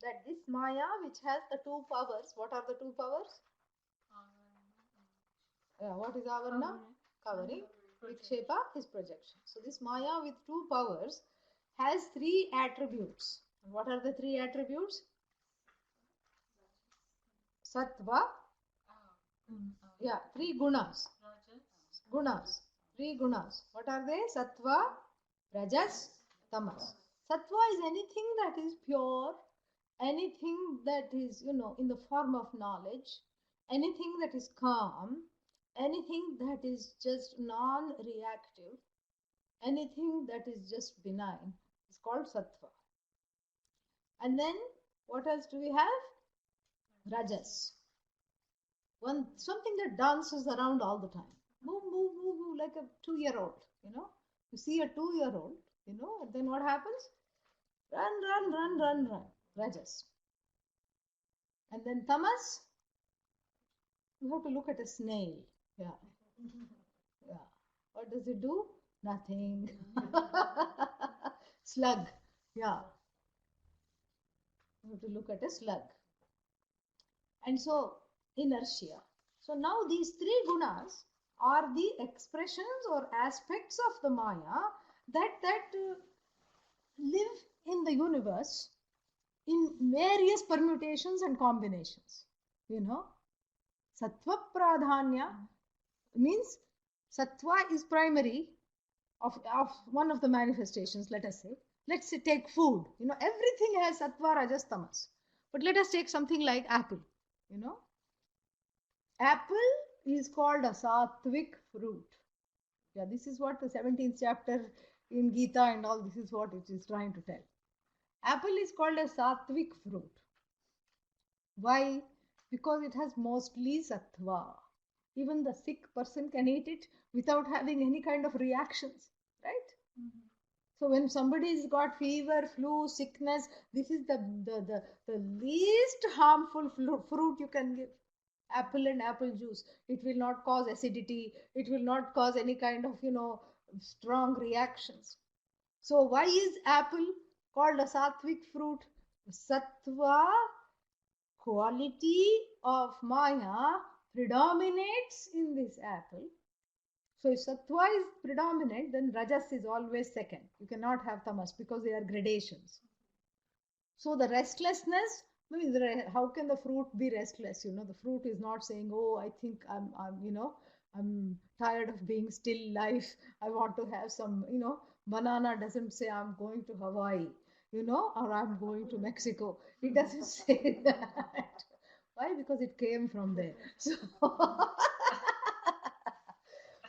that this Maya, which has the two powers, what are the two powers? What is Avarna? Covering. Vikshepa is projection. So this Maya with two powers has three attributes. And what are the three attributes? Sattva. Yeah, three gunas. Gunas. Three gunas. What are they? Sattva, Rajas, Tamas. Sattva is anything that is pure, anything that is, in the form of knowledge, anything that is calm, anything that is just non reactive, anything that is just benign is called sattva. And then what else do we have? Rajas. Something that dances around all the time. Move, move, move, move like a 2-year-old, You see a 2-year-old, and then what happens? Run, run, run, run, run. Rajas. And then tamas, you have to look at a snail. Yeah. Yeah. What does it do? Nothing. Slug. Yeah. You have to look at a slug. And so, inertia. So now these three gunas are the expressions or aspects of the Maya that live in the universe in various permutations and combinations. Sattva pradhanya means sattva is primary of one of the manifestations, let us say. Let's say take food. Everything has sattva, rajas, tamas. But let us take something like apple. Apple is called a sattvic fruit. Yeah, this is what the 17th chapter in Gita and all this is what it is trying to tell. Apple is called a sattvic fruit. Why? Because it has mostly sattva. Even the sick person can eat it without having any kind of reactions, right? Mm-hmm. So when somebody's got fever, flu, sickness, this is the least harmful fruit you can give. Apple and apple juice. It will not cause acidity. It will not cause any kind of, strong reactions. So why is apple called a sattvic fruit? Sattva quality of Maya predominates in this apple. So if sattva is predominant, then rajas is always second. You cannot have tamas because they are gradations. So the restlessness, how can the fruit be restless? The fruit is not saying, oh, I think I'm tired of being still life. I want to have some, banana doesn't say I'm going to Hawaii, or I'm going to Mexico. It doesn't say that. Why? Because it came from there.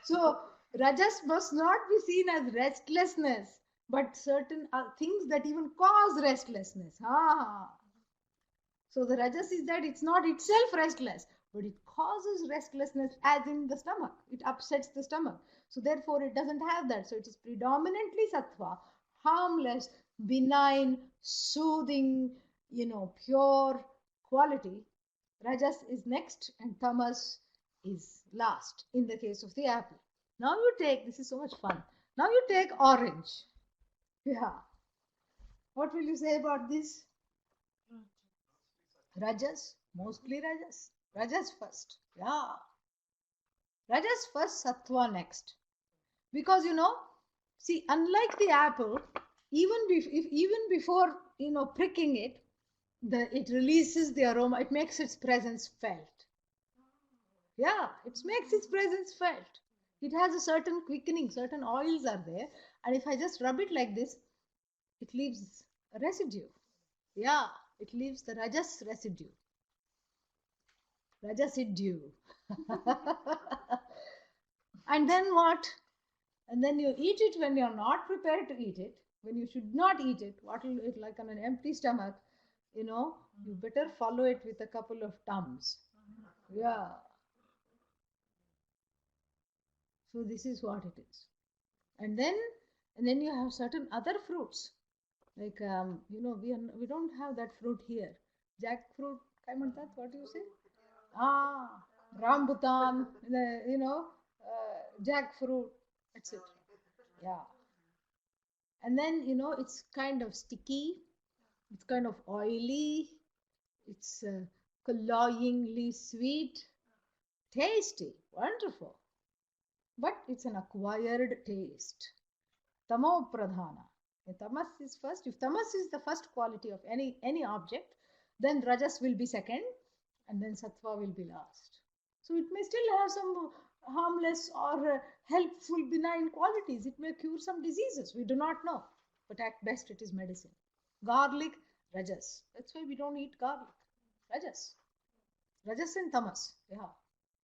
So rajas must not be seen as restlessness, but certain things that even cause restlessness. So the rajas is that it's not itself restless, but it causes restlessness as in the stomach. It upsets the stomach. So therefore it doesn't have that. So it is predominantly sattva, harmless, benign, soothing, pure quality. Rajas is next and tamas is last in the case of the apple. Now you take, this is so much fun. Now you take orange. Yeah. What will you say about this? Rajas, mostly rajas. Rajas first. Yeah. Rajas first, sattva next. Because see, unlike the apple, even before pricking it, it releases the aroma. It makes its presence felt. Yeah, it makes its presence felt. It has a certain quickening, certain oils are there, and if I just rub it like this, it leaves a residue. Yeah, it leaves the rajas residue. Rajasidue. And then what? And then you eat it when you're not prepared to eat it, when you should not eat it. What will it like on an empty stomach? You better follow it with a couple of tums. Yeah. So this is what it is. And then you have certain other fruits. Like, we don't have that fruit here. Jackfruit, what do you say? Rambutan, jackfruit, etc. Yeah. And then, it's kind of sticky, it's kind of oily, it's cloyingly sweet, tasty, wonderful. But it's an acquired taste. Tamo pradhana. Tamas is first. If tamas is the first quality of any object, then rajas will be second, and then sattva will be last. So it may still have some harmless or helpful, benign qualities. It may cure some diseases. We do not know. But at best, it is medicine. Garlic Rajas. That's why we don't eat garlic. Rajas. Rajas and tamas. Yeah.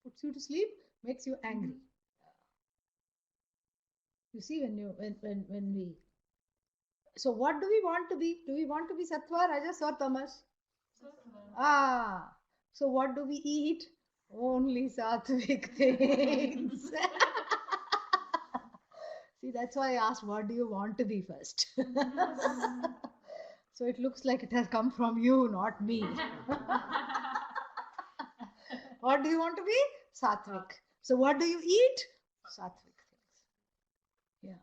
Puts you to sleep, makes you angry. You see, when we. So what do we want to be? Do we want to be sattva, rajas, or tamas? Ah. So what do we eat? Only sattvic things. See, that's why I asked, what do you want to be first? So it looks like it has come from you, not me. What do you want to be? Sattvic. So what do you eat? Sattvic things. Yeah.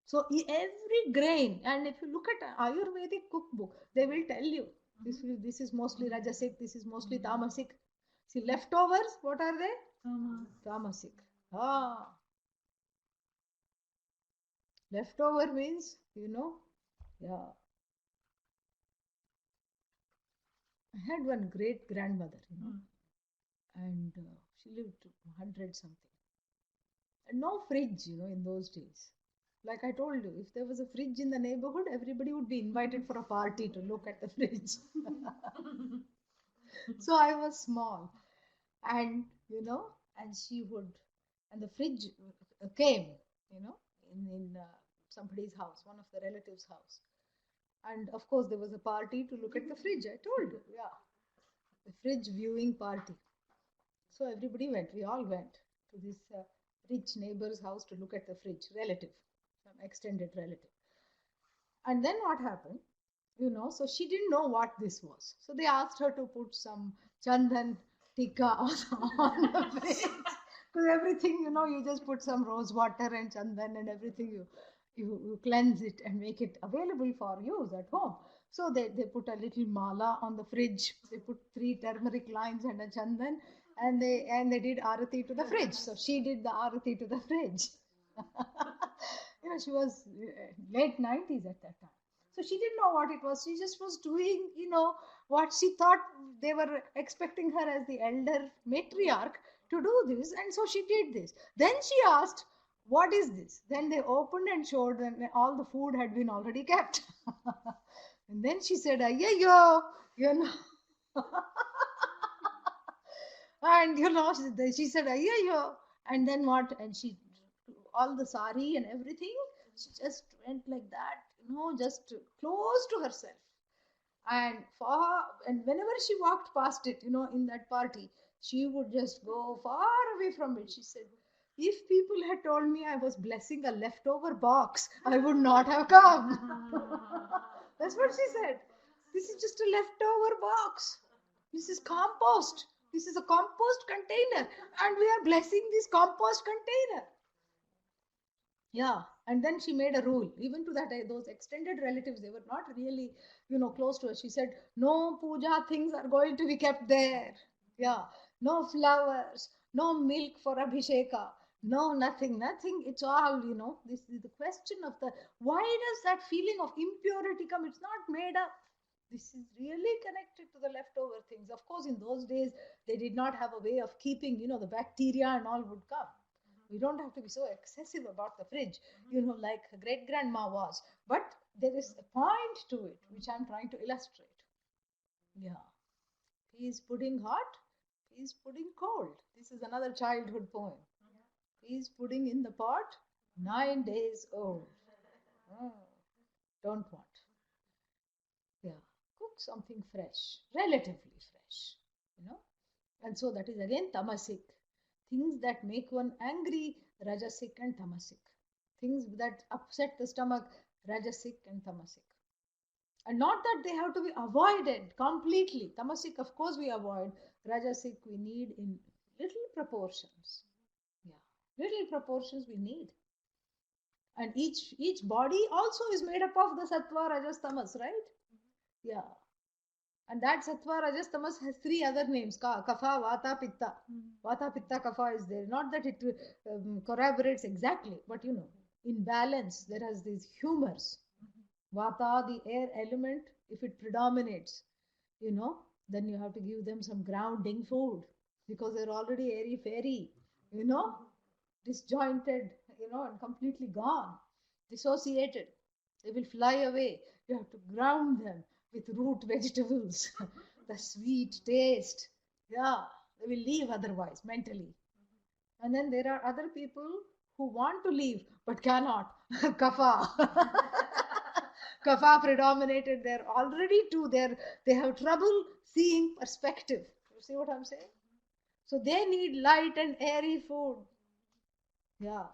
So every grain, and if you look at Ayurvedic cookbook, they will tell you this is mostly rajasic, this is mostly tamasic. See, leftovers, what are they? Tamasic. Ah. Leftover means, yeah. I had one great grandmother, and she lived 100 something. And no fridge, in those days. Like I told you, if there was a fridge in the neighborhood, everybody would be invited for a party to look at the fridge. So I was small, and and she would, and the fridge came, in somebody's house, one of the relatives' house, and of course there was a party to look at the fridge. I told you, yeah, the fridge viewing party. So everybody went. We all went to this rich neighbor's house to look at the fridge. Relative, some extended relative. And then what happened? So she didn't know what this was. So they asked her to put some chandan, tikka on the fridge. Because everything, you just put some rose water and chandan and everything, you cleanse it and make it available for use at home. So they put a little mala on the fridge. They put 3 turmeric lines and a chandan, and they did arati to the fridge. So she did the arati to the fridge. She was late 90s at that time. So she didn't know what it was. She just was doing, what she thought they were expecting her as the elder matriarch to do this. And so she did this. Then she asked, what is this? Then they opened and showed them all the food had been already kept. And then she said, yo, and she said, yo. And then what? And she, all the sari and everything, she just went like that, just close to herself. And and whenever she walked past it, in that party, she would just go far away from it. She said, if people had told me I was blessing a leftover box, I would not have come. That's what she said. This is just a leftover box. This is compost. This is a compost container. And we are blessing this compost container. Yeah, and then she made a rule. Even to that, those extended relatives, they were not really, close to her. She said, no puja things are going to be kept there. Yeah, no flowers, no milk for Abhisheka, no nothing. It's all, this is the question of why does that feeling of impurity come? It's not made up. This is really connected to the leftover things. Of course, in those days, they did not have a way of keeping, the bacteria and all would come. We don't have to be so excessive about the fridge, like great grandma was. But there is a point to it, which I'm trying to illustrate. Yeah. Peas pudding hot, peas pudding cold. This is another childhood poem. Peas pudding in the pot, 9 days old. Oh, don't want. Yeah. Cook something fresh, relatively fresh, And so that is again tamasic. Things that make one angry, rajasic and tamasic. Things that upset the stomach, rajasic and tamasic. And not that they have to be avoided completely. Tamasic, of course, we avoid. Rajasic, we need in little proportions. Yeah, little proportions we need. And each body also is made up of the sattva, rajas, tamas, right? Yeah. And that sattva, rajas, tamas has 3 other names. Kapha, vata, pitta. Vata, pitta, kapha is there. Not that it corroborates exactly, but in balance, there has these humors. Vata, the air element, if it predominates, then you have to give them some grounding food because they're already airy-fairy, disjointed, and completely gone, dissociated. They will fly away. You have to ground them with root vegetables, the sweet taste. Yeah, they will leave otherwise mentally. And then there are other people who want to leave but cannot. Kapha. Kapha predominated there already too. They have trouble seeing perspective. You see what I'm saying? So they need light and airy food. Yeah.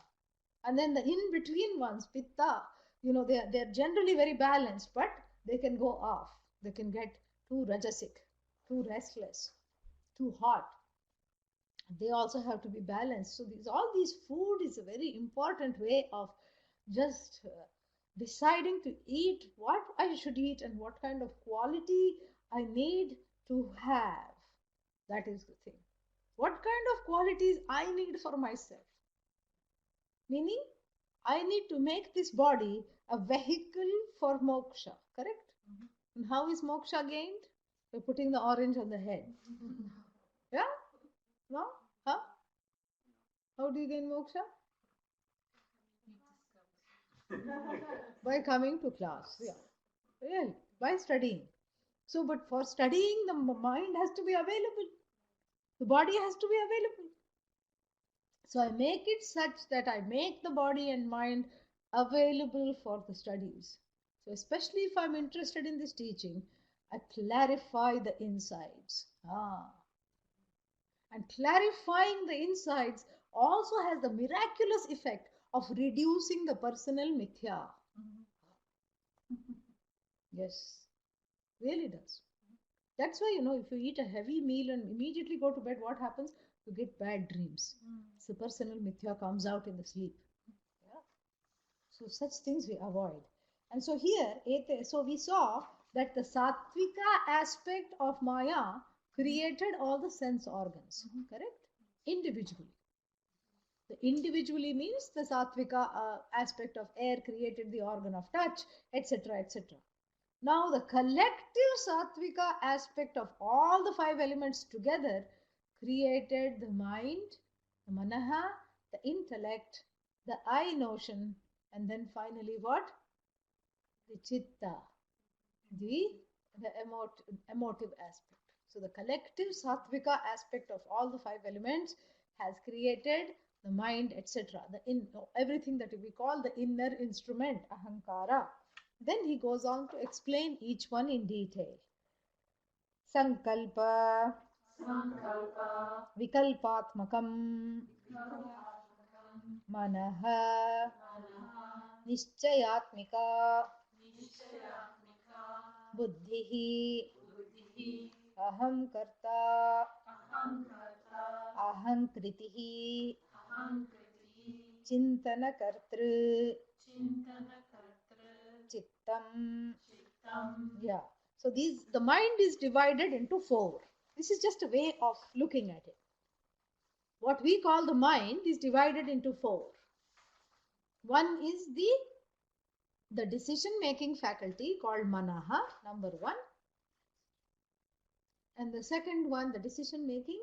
And then the in between ones, pitta, they're generally very balanced, but they can go off. They can get too rajasic, too restless, too hot. They also have to be balanced. So all these food is a very important way of just deciding to eat what I should eat and what kind of quality I need to have. That is the thing. What kind of qualities I need for myself? Meaning, I need to make this body a vehicle for moksha, correct? And how is moksha gained? By putting the orange on the head. Yeah? No? Huh? How do you gain moksha? By coming to class. Yeah. Really. By studying. So, but for studying, the mind has to be available. The body has to be available. So I make it such that I make the body and mind available for the studies. So especially if I'm interested in this teaching, I clarify the insides. And clarifying the insides also has the miraculous effect of reducing the personal mithya. Yes, really does. That's why, if you eat a heavy meal and immediately go to bed, what happens? You get bad dreams. So personal mithya comes out in the sleep. Yeah. So such things we avoid. And so here, so we saw that the sattvika aspect of Maya created all the sense organs, correct? Individually. The individually means the sattvika aspect of air created the organ of touch, etc., etc. Now the collective sattvika aspect of all the five elements together created the mind, the manaha, the intellect, the I notion, and then finally what? The chitta, the emotive aspect. So the collective sattvika aspect of all the five elements has created the mind, etc. Everything that we call the inner instrument, ahankara. Then he goes on to explain each one in detail. Sankalpa, Vikalpatmakam, Manaha, Nischayatmika, Buddhihi, Aham Karta, Ahankritihi, Chintana Kartru, Chittam. Yeah. So the mind is divided into four. This is just a way of looking at it. What we call the mind is divided into four. One is the decision making faculty called manaha, number one. And the second one, the decision making,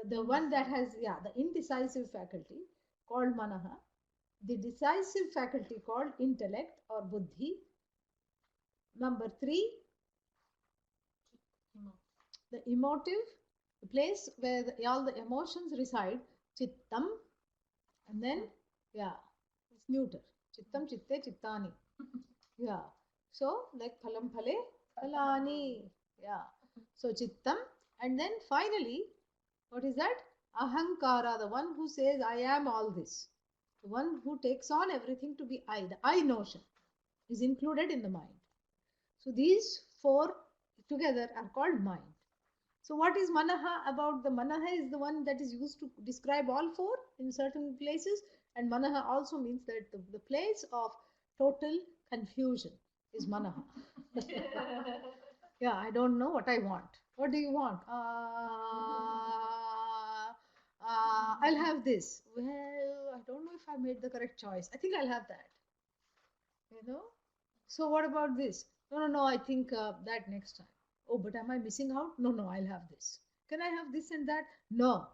the one that has, the indecisive faculty called manaha, the decisive faculty called intellect or buddhi. Number three, the emotive, the place where all the emotions reside, chittam. And then, it's neuter. Chittam, chitte, chittani. Yeah. So, like phalam phale, phalani. Yeah. So, chittam. And then finally, what is that? Ahankara, the one who says, I am all this. The one who takes on everything to be I. The I notion is included in the mind. So, these four together are called mind. So what is manaha about? The manaha is the one that is used to describe all four in certain places, and manaha also means that the place of total confusion is manaha. Yeah, I don't know what I want. What do you want? I'll have this. Well, I don't know if I made the correct choice. I think I'll have that. So what about this? No, I think that next time. Oh, but am I missing out? No, I'll have this. Can I have this and that? No,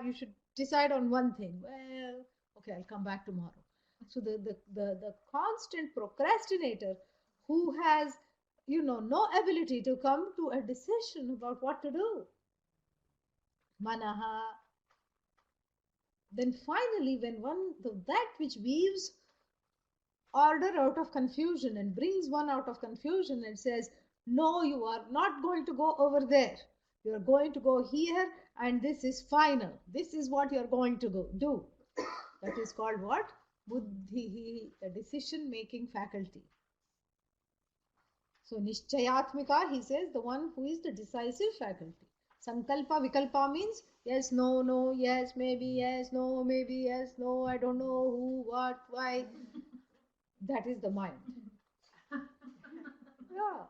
you should decide on one thing. Well, okay, I'll come back tomorrow. So the constant procrastinator who has, no ability to come to a decision about what to do. Manaha. Then finally, when that which weaves order out of confusion and brings one out of confusion and says, no, you are not going to go over there. You are going to go here, and this is final. This is what you are going to go do. That is called what? Buddhi, the decision making faculty. So Nishchayatmika, he says, the one who is the decisive faculty. Sankalpa Vikalpa means yes, no, no, yes, yes, no, maybe, yes, no, I don't know who, what, why. That is the mind. Yeah.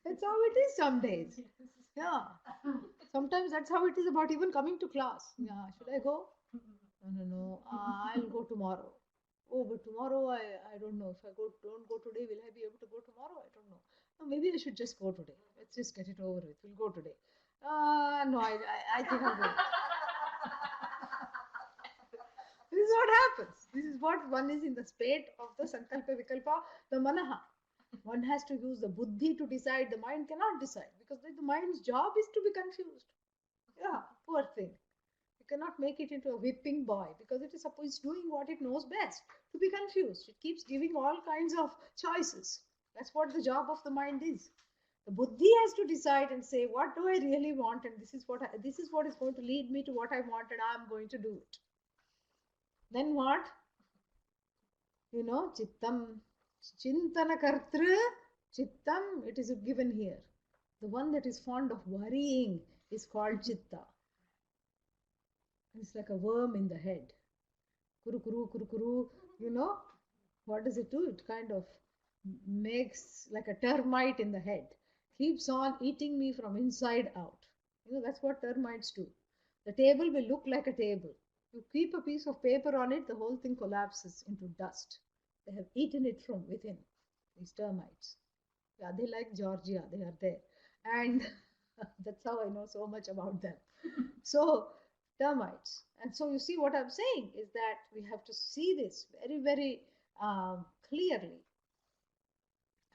That's how it is some days. Yeah. Sometimes that's how it is about even coming to class. Yeah, should I go? No. I'll go tomorrow. Oh, but tomorrow I don't know. If I don't go today, will I be able to go tomorrow? I don't know. No, maybe I should just go today. Let's just get it over with. We'll go today. No, I think I'll go. This is what happens. This is what one is in the state of the Sankalpa Vikalpa, the Manaha. One has to use the buddhi to decide. The mind cannot decide because the mind's job is to be confused. Yeah, poor thing. You cannot make it into a whipping boy because it is supposed doing what it knows best, to be confused. It keeps giving all kinds of choices. That's what the job of the mind is. The buddhi has to decide and say, what do I really want, and this is what is going to lead me to what I want, and I'm going to do it. Then what? Chittam, chintana kartru, chittam, it is given here. The one that is fond of worrying is called chitta. It's like a worm in the head. Kuru, kuru, kuru, kuru. What does it do? It kind of makes like a termite in the head. Keeps on eating me from inside out. That's what termites do. The table will look like a table. You keep a piece of paper on it, the whole thing collapses into dust. They have eaten it from within, these termites. Yeah, they like Georgia, they are there. And that's how I know so much about them. So, termites. And so you see what I'm saying is that we have to see this very, very clearly.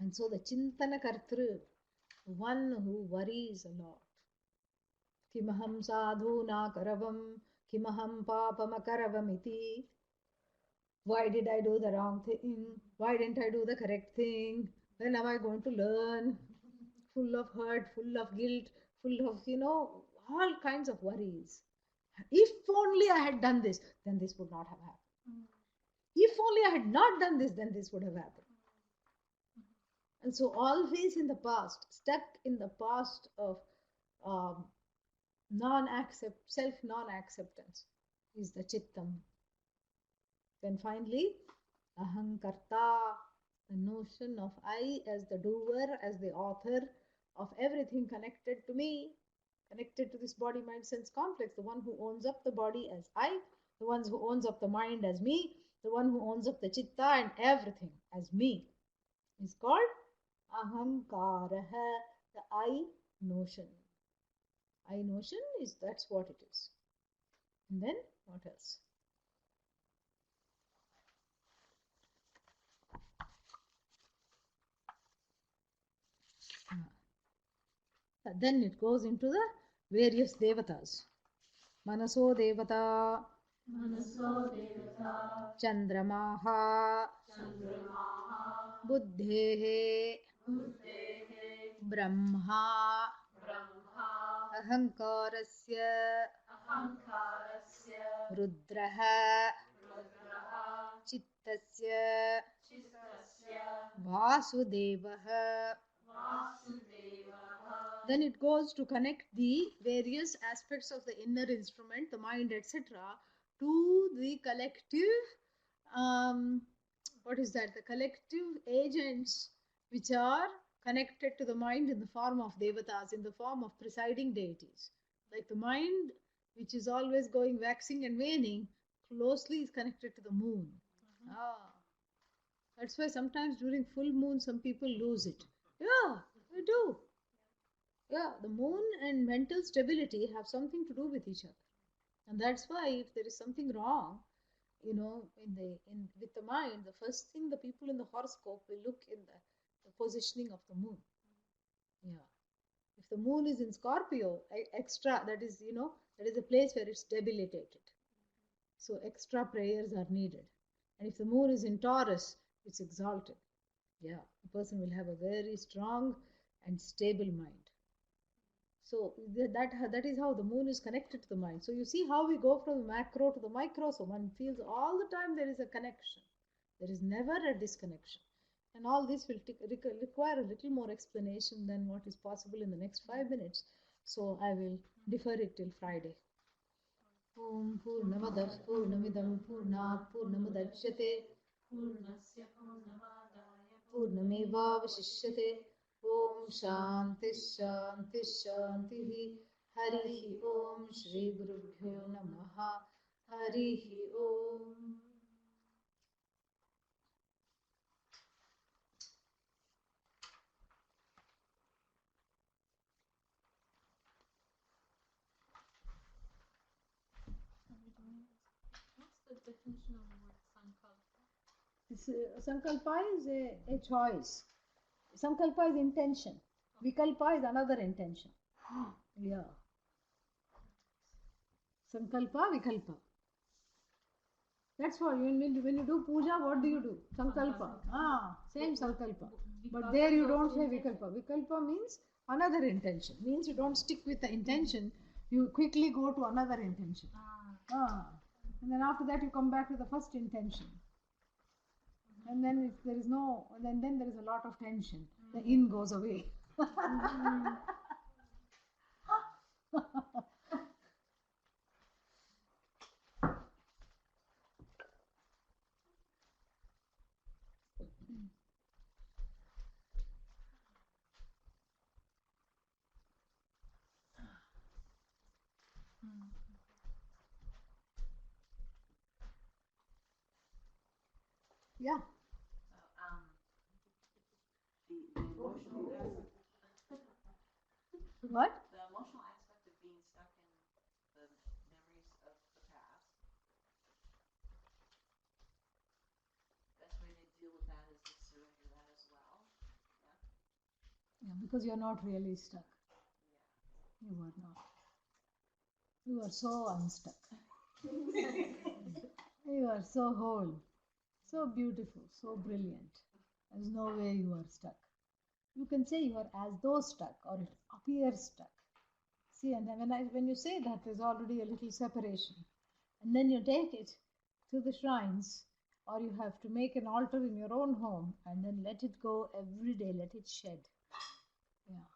And so the Chintana Kartru, one who worries a lot. Kimaham sadhuna karavam, kimaham papamakaravamiti. iti. Why did I do the wrong thing? Why didn't I do the correct thing? When am I going to learn? Full of hurt, full of guilt, full of, all kinds of worries. If only I had done this, then this would not have happened. If only I had not done this, then this would have happened. And so always in the past, stuck in the past of self non-acceptance is the chittam. Then finally, ahankarta, the notion of I as the doer, as the author of everything connected to me, connected to this body, mind, sense complex, the one who owns up the body as I, the one who owns up the mind as me, the one who owns up the chitta and everything as me, is called ahankaraha, the I notion. I notion that's what it is. And then what else? Then it goes into the various devatas. Manaso devata, Chandramaha, Buddhehe, Brahma, Ahankarasya, Rudraha, Chittasya, Vasudevaha. Then it goes to connect the various aspects of the inner instrument, the mind, etc., to the collective, what is that? The collective agents which are connected to the mind in the form of devatas, in the form of presiding deities. Like the mind, which is always going waxing and waning, closely is connected to the moon. That's why sometimes during full moon, some people lose it. Yeah, they do. Yeah, the moon and mental stability have something to do with each other. And that's why if there is something wrong, with the mind, the first thing the people in the horoscope will look in the positioning of the moon. Yeah. If the moon is in Scorpio, extra, that is, that is a place where it's debilitated. So extra prayers are needed. And if the moon is in Taurus, it's exalted. Yeah, the person will have a very strong and stable mind. So that is how the moon is connected to the mind. So you see how we go from the macro to the micro. So one feels all the time there is a connection. There is never a disconnection. And all this will require a little more explanation than what is possible in the next 5 minutes. So I will defer it till Friday. Om Purnamadah Purnamidam Purnat Purnamudachyate पूर्णस्य पूर्णमादाय Purnamevavashishyate. Om Shanti Shanti Shanti. Harihi Om Shri Gurubhyo Namaha. Harihi Om. What's the definition of the word sankalpa? Sankalpa is a choice. Sankalpa is intention. Vikalpa is another intention. Yeah. Sankalpa, Vikalpa. That's what when you do puja, what do you do? Sankalpa. Same Sankalpa. But there you don't say Vikalpa. Vikalpa means another intention. Means you don't stick with the intention. You quickly go to another intention. And then after that you come back to the first intention. And then if there is no, then there is a lot of tension. The in goes away. Yeah. The emotional What? the emotional aspect of being stuck in the memories of the past. Best way to deal with that is to surrender that as well. Yeah, because you're not really stuck. Yeah. You are not. You are so unstuck. You are so whole, so beautiful, so brilliant. There's no way you are stuck. You can say you are as though stuck, or it appears stuck. See, and then when you say that, there's already a little separation. And then you take it to the shrines, or you have to make an altar in your own home, and then let it go every day, let it shed. Yeah.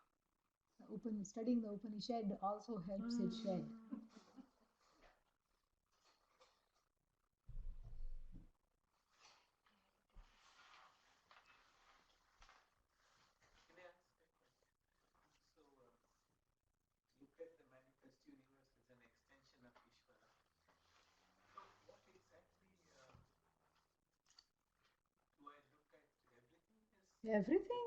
Studying the Upanishad also helps it shed. Can I ask a question? So, look at the manifest universe as an extension of Ishvara. So, what exactly do I look at everything as? Everything?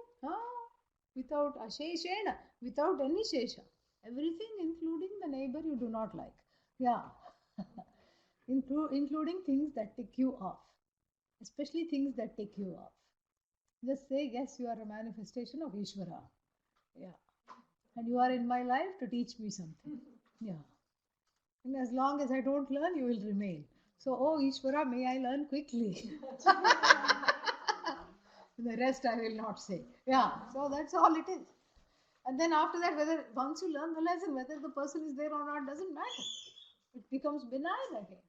Without asheshena, without any shesha. Everything, including the neighbor you do not like. Yeah. Including things that tick you off. Especially things that tick you off. Just say, yes, you are a manifestation of Ishvara. Yeah. And you are in my life to teach me something. Yeah. And as long as I don't learn, you will remain. So, oh Ishvara, may I learn quickly. The rest I will not say. Yeah, so that's all it is. And then after that, whether once you learn the lesson, whether the person is there or not doesn't matter. It becomes benign again.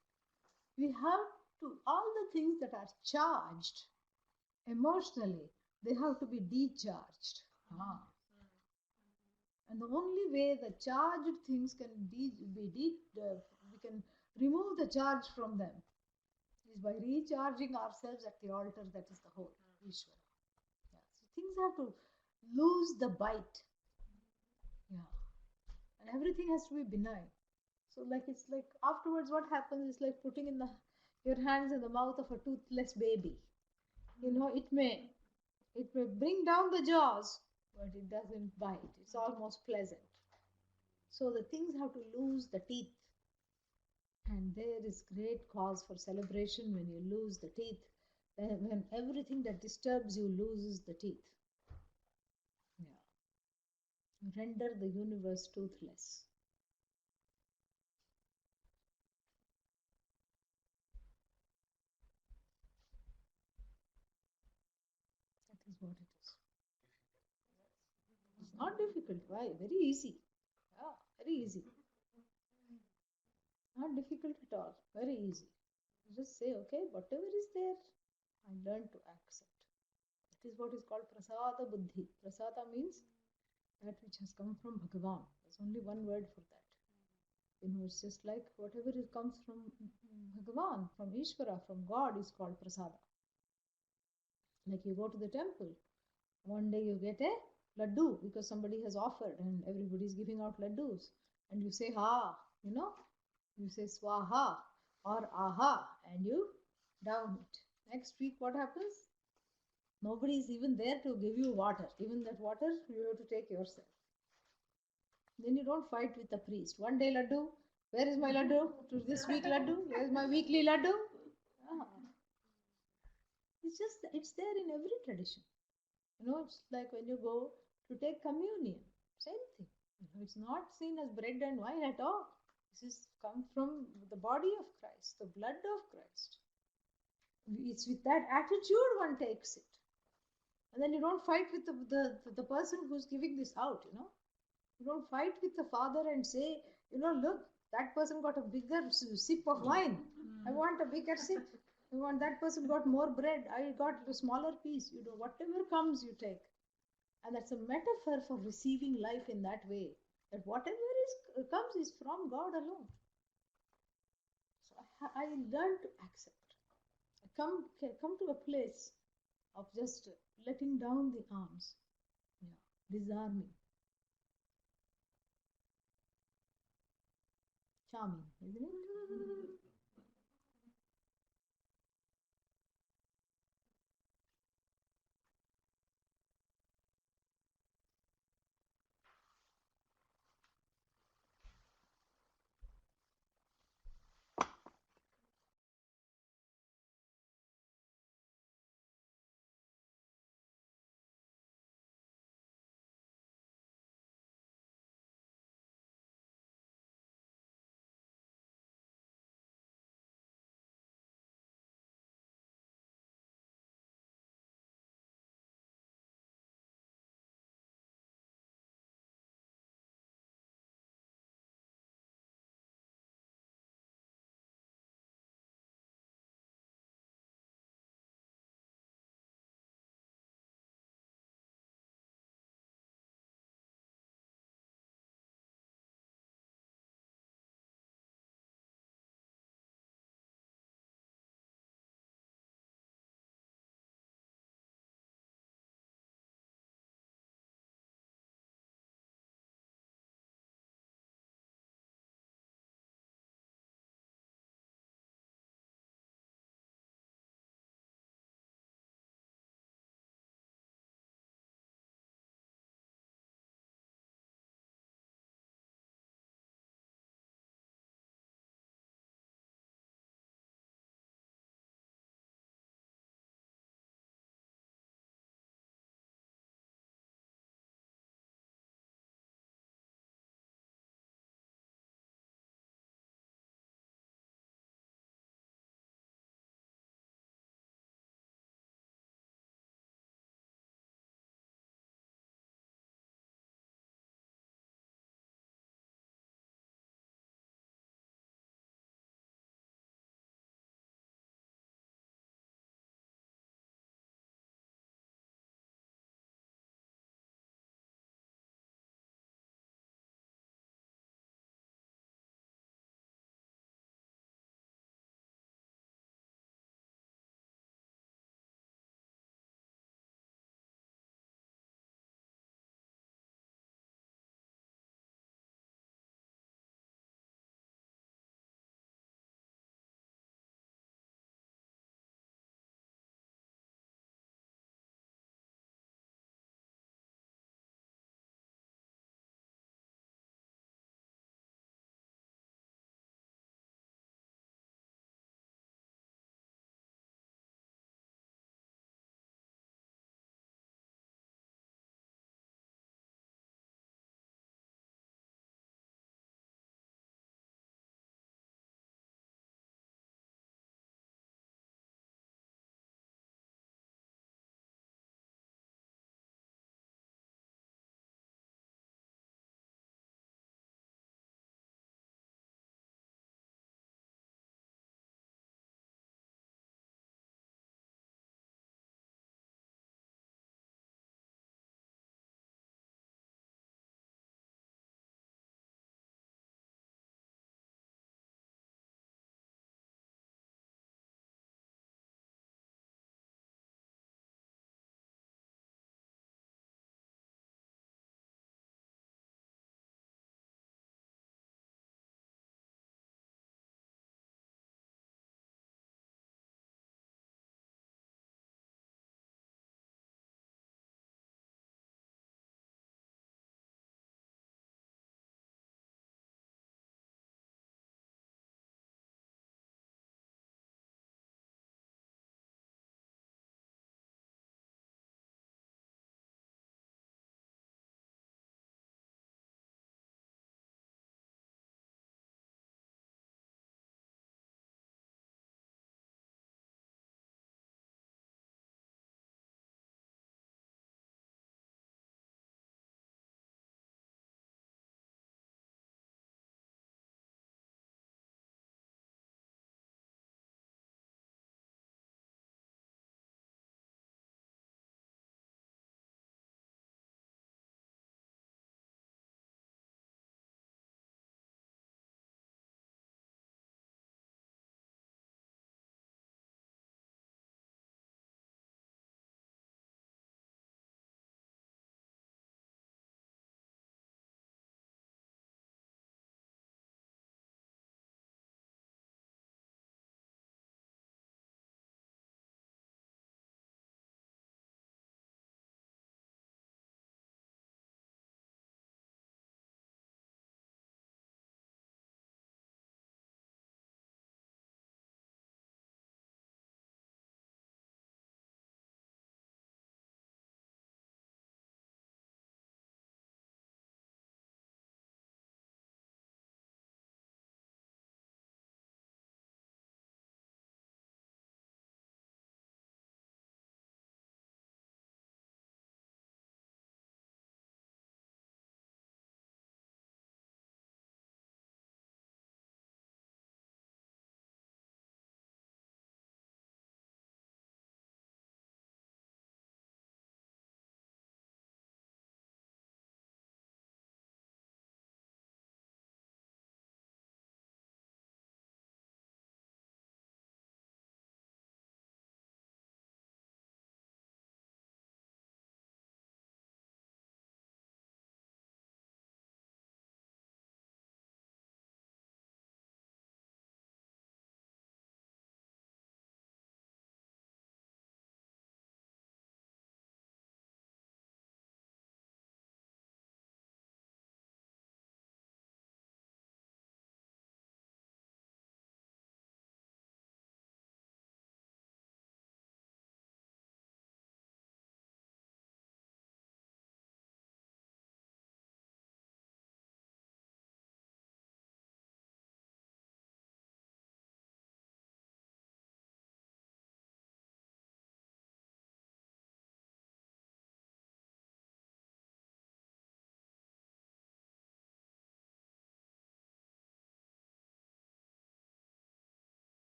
We have to, all the things that are charged emotionally, they have to be decharged. And the only way the charged things can we can remove the charge from them is by recharging ourselves at the altar that is the whole Ishvara. Yeah. So things have to lose the bite. Yeah. And everything has to be benign. So it's like afterwards what happens is like putting your hands in the mouth of a toothless baby. It may bring down the jaws, but it doesn't bite. It's almost pleasant. So the things have to lose the teeth. And there is great cause for celebration when you lose the teeth. When everything that disturbs you loses the teeth. Yeah. Render the universe toothless. That is what it is. It's not difficult. Why? Very easy. Yeah, very easy. Not difficult at all. Very easy. You just say, okay, whatever is there, I learn to accept. That is what is called prasada buddhi. Prasada means that which has come from Bhagavan. There's only one word for that. It's just like whatever it comes from Bhagavan, from Ishvara, from God is called prasada. Like you go to the temple, one day you get a laddu because somebody has offered and everybody is giving out laddus. And you say ha, you say swaha or aha and you down it. Next week what happens? Nobody is even there to give you water. Even that water you have to take yourself. Then you don't fight with the priest. One day laddu, where is my laddu? To this week laddu, where is my weekly laddu? Ah. It's there in every tradition. It's like when you go to take communion, same thing. It's not seen as bread and wine at all. This is come from the body of Christ, the blood of Christ. It's with that attitude one takes it. And then you don't fight with the person who's giving this out, You don't fight with the father and say, look, that person got a bigger sip of wine. I want a bigger sip. I want that person got more bread. I got a smaller piece. Whatever comes, you take. And that's a metaphor for receiving life in that way. That whatever comes is from God alone. So I learn to accept. I come to a place of just letting down the arms. Yeah, disarming. Charming, isn't it?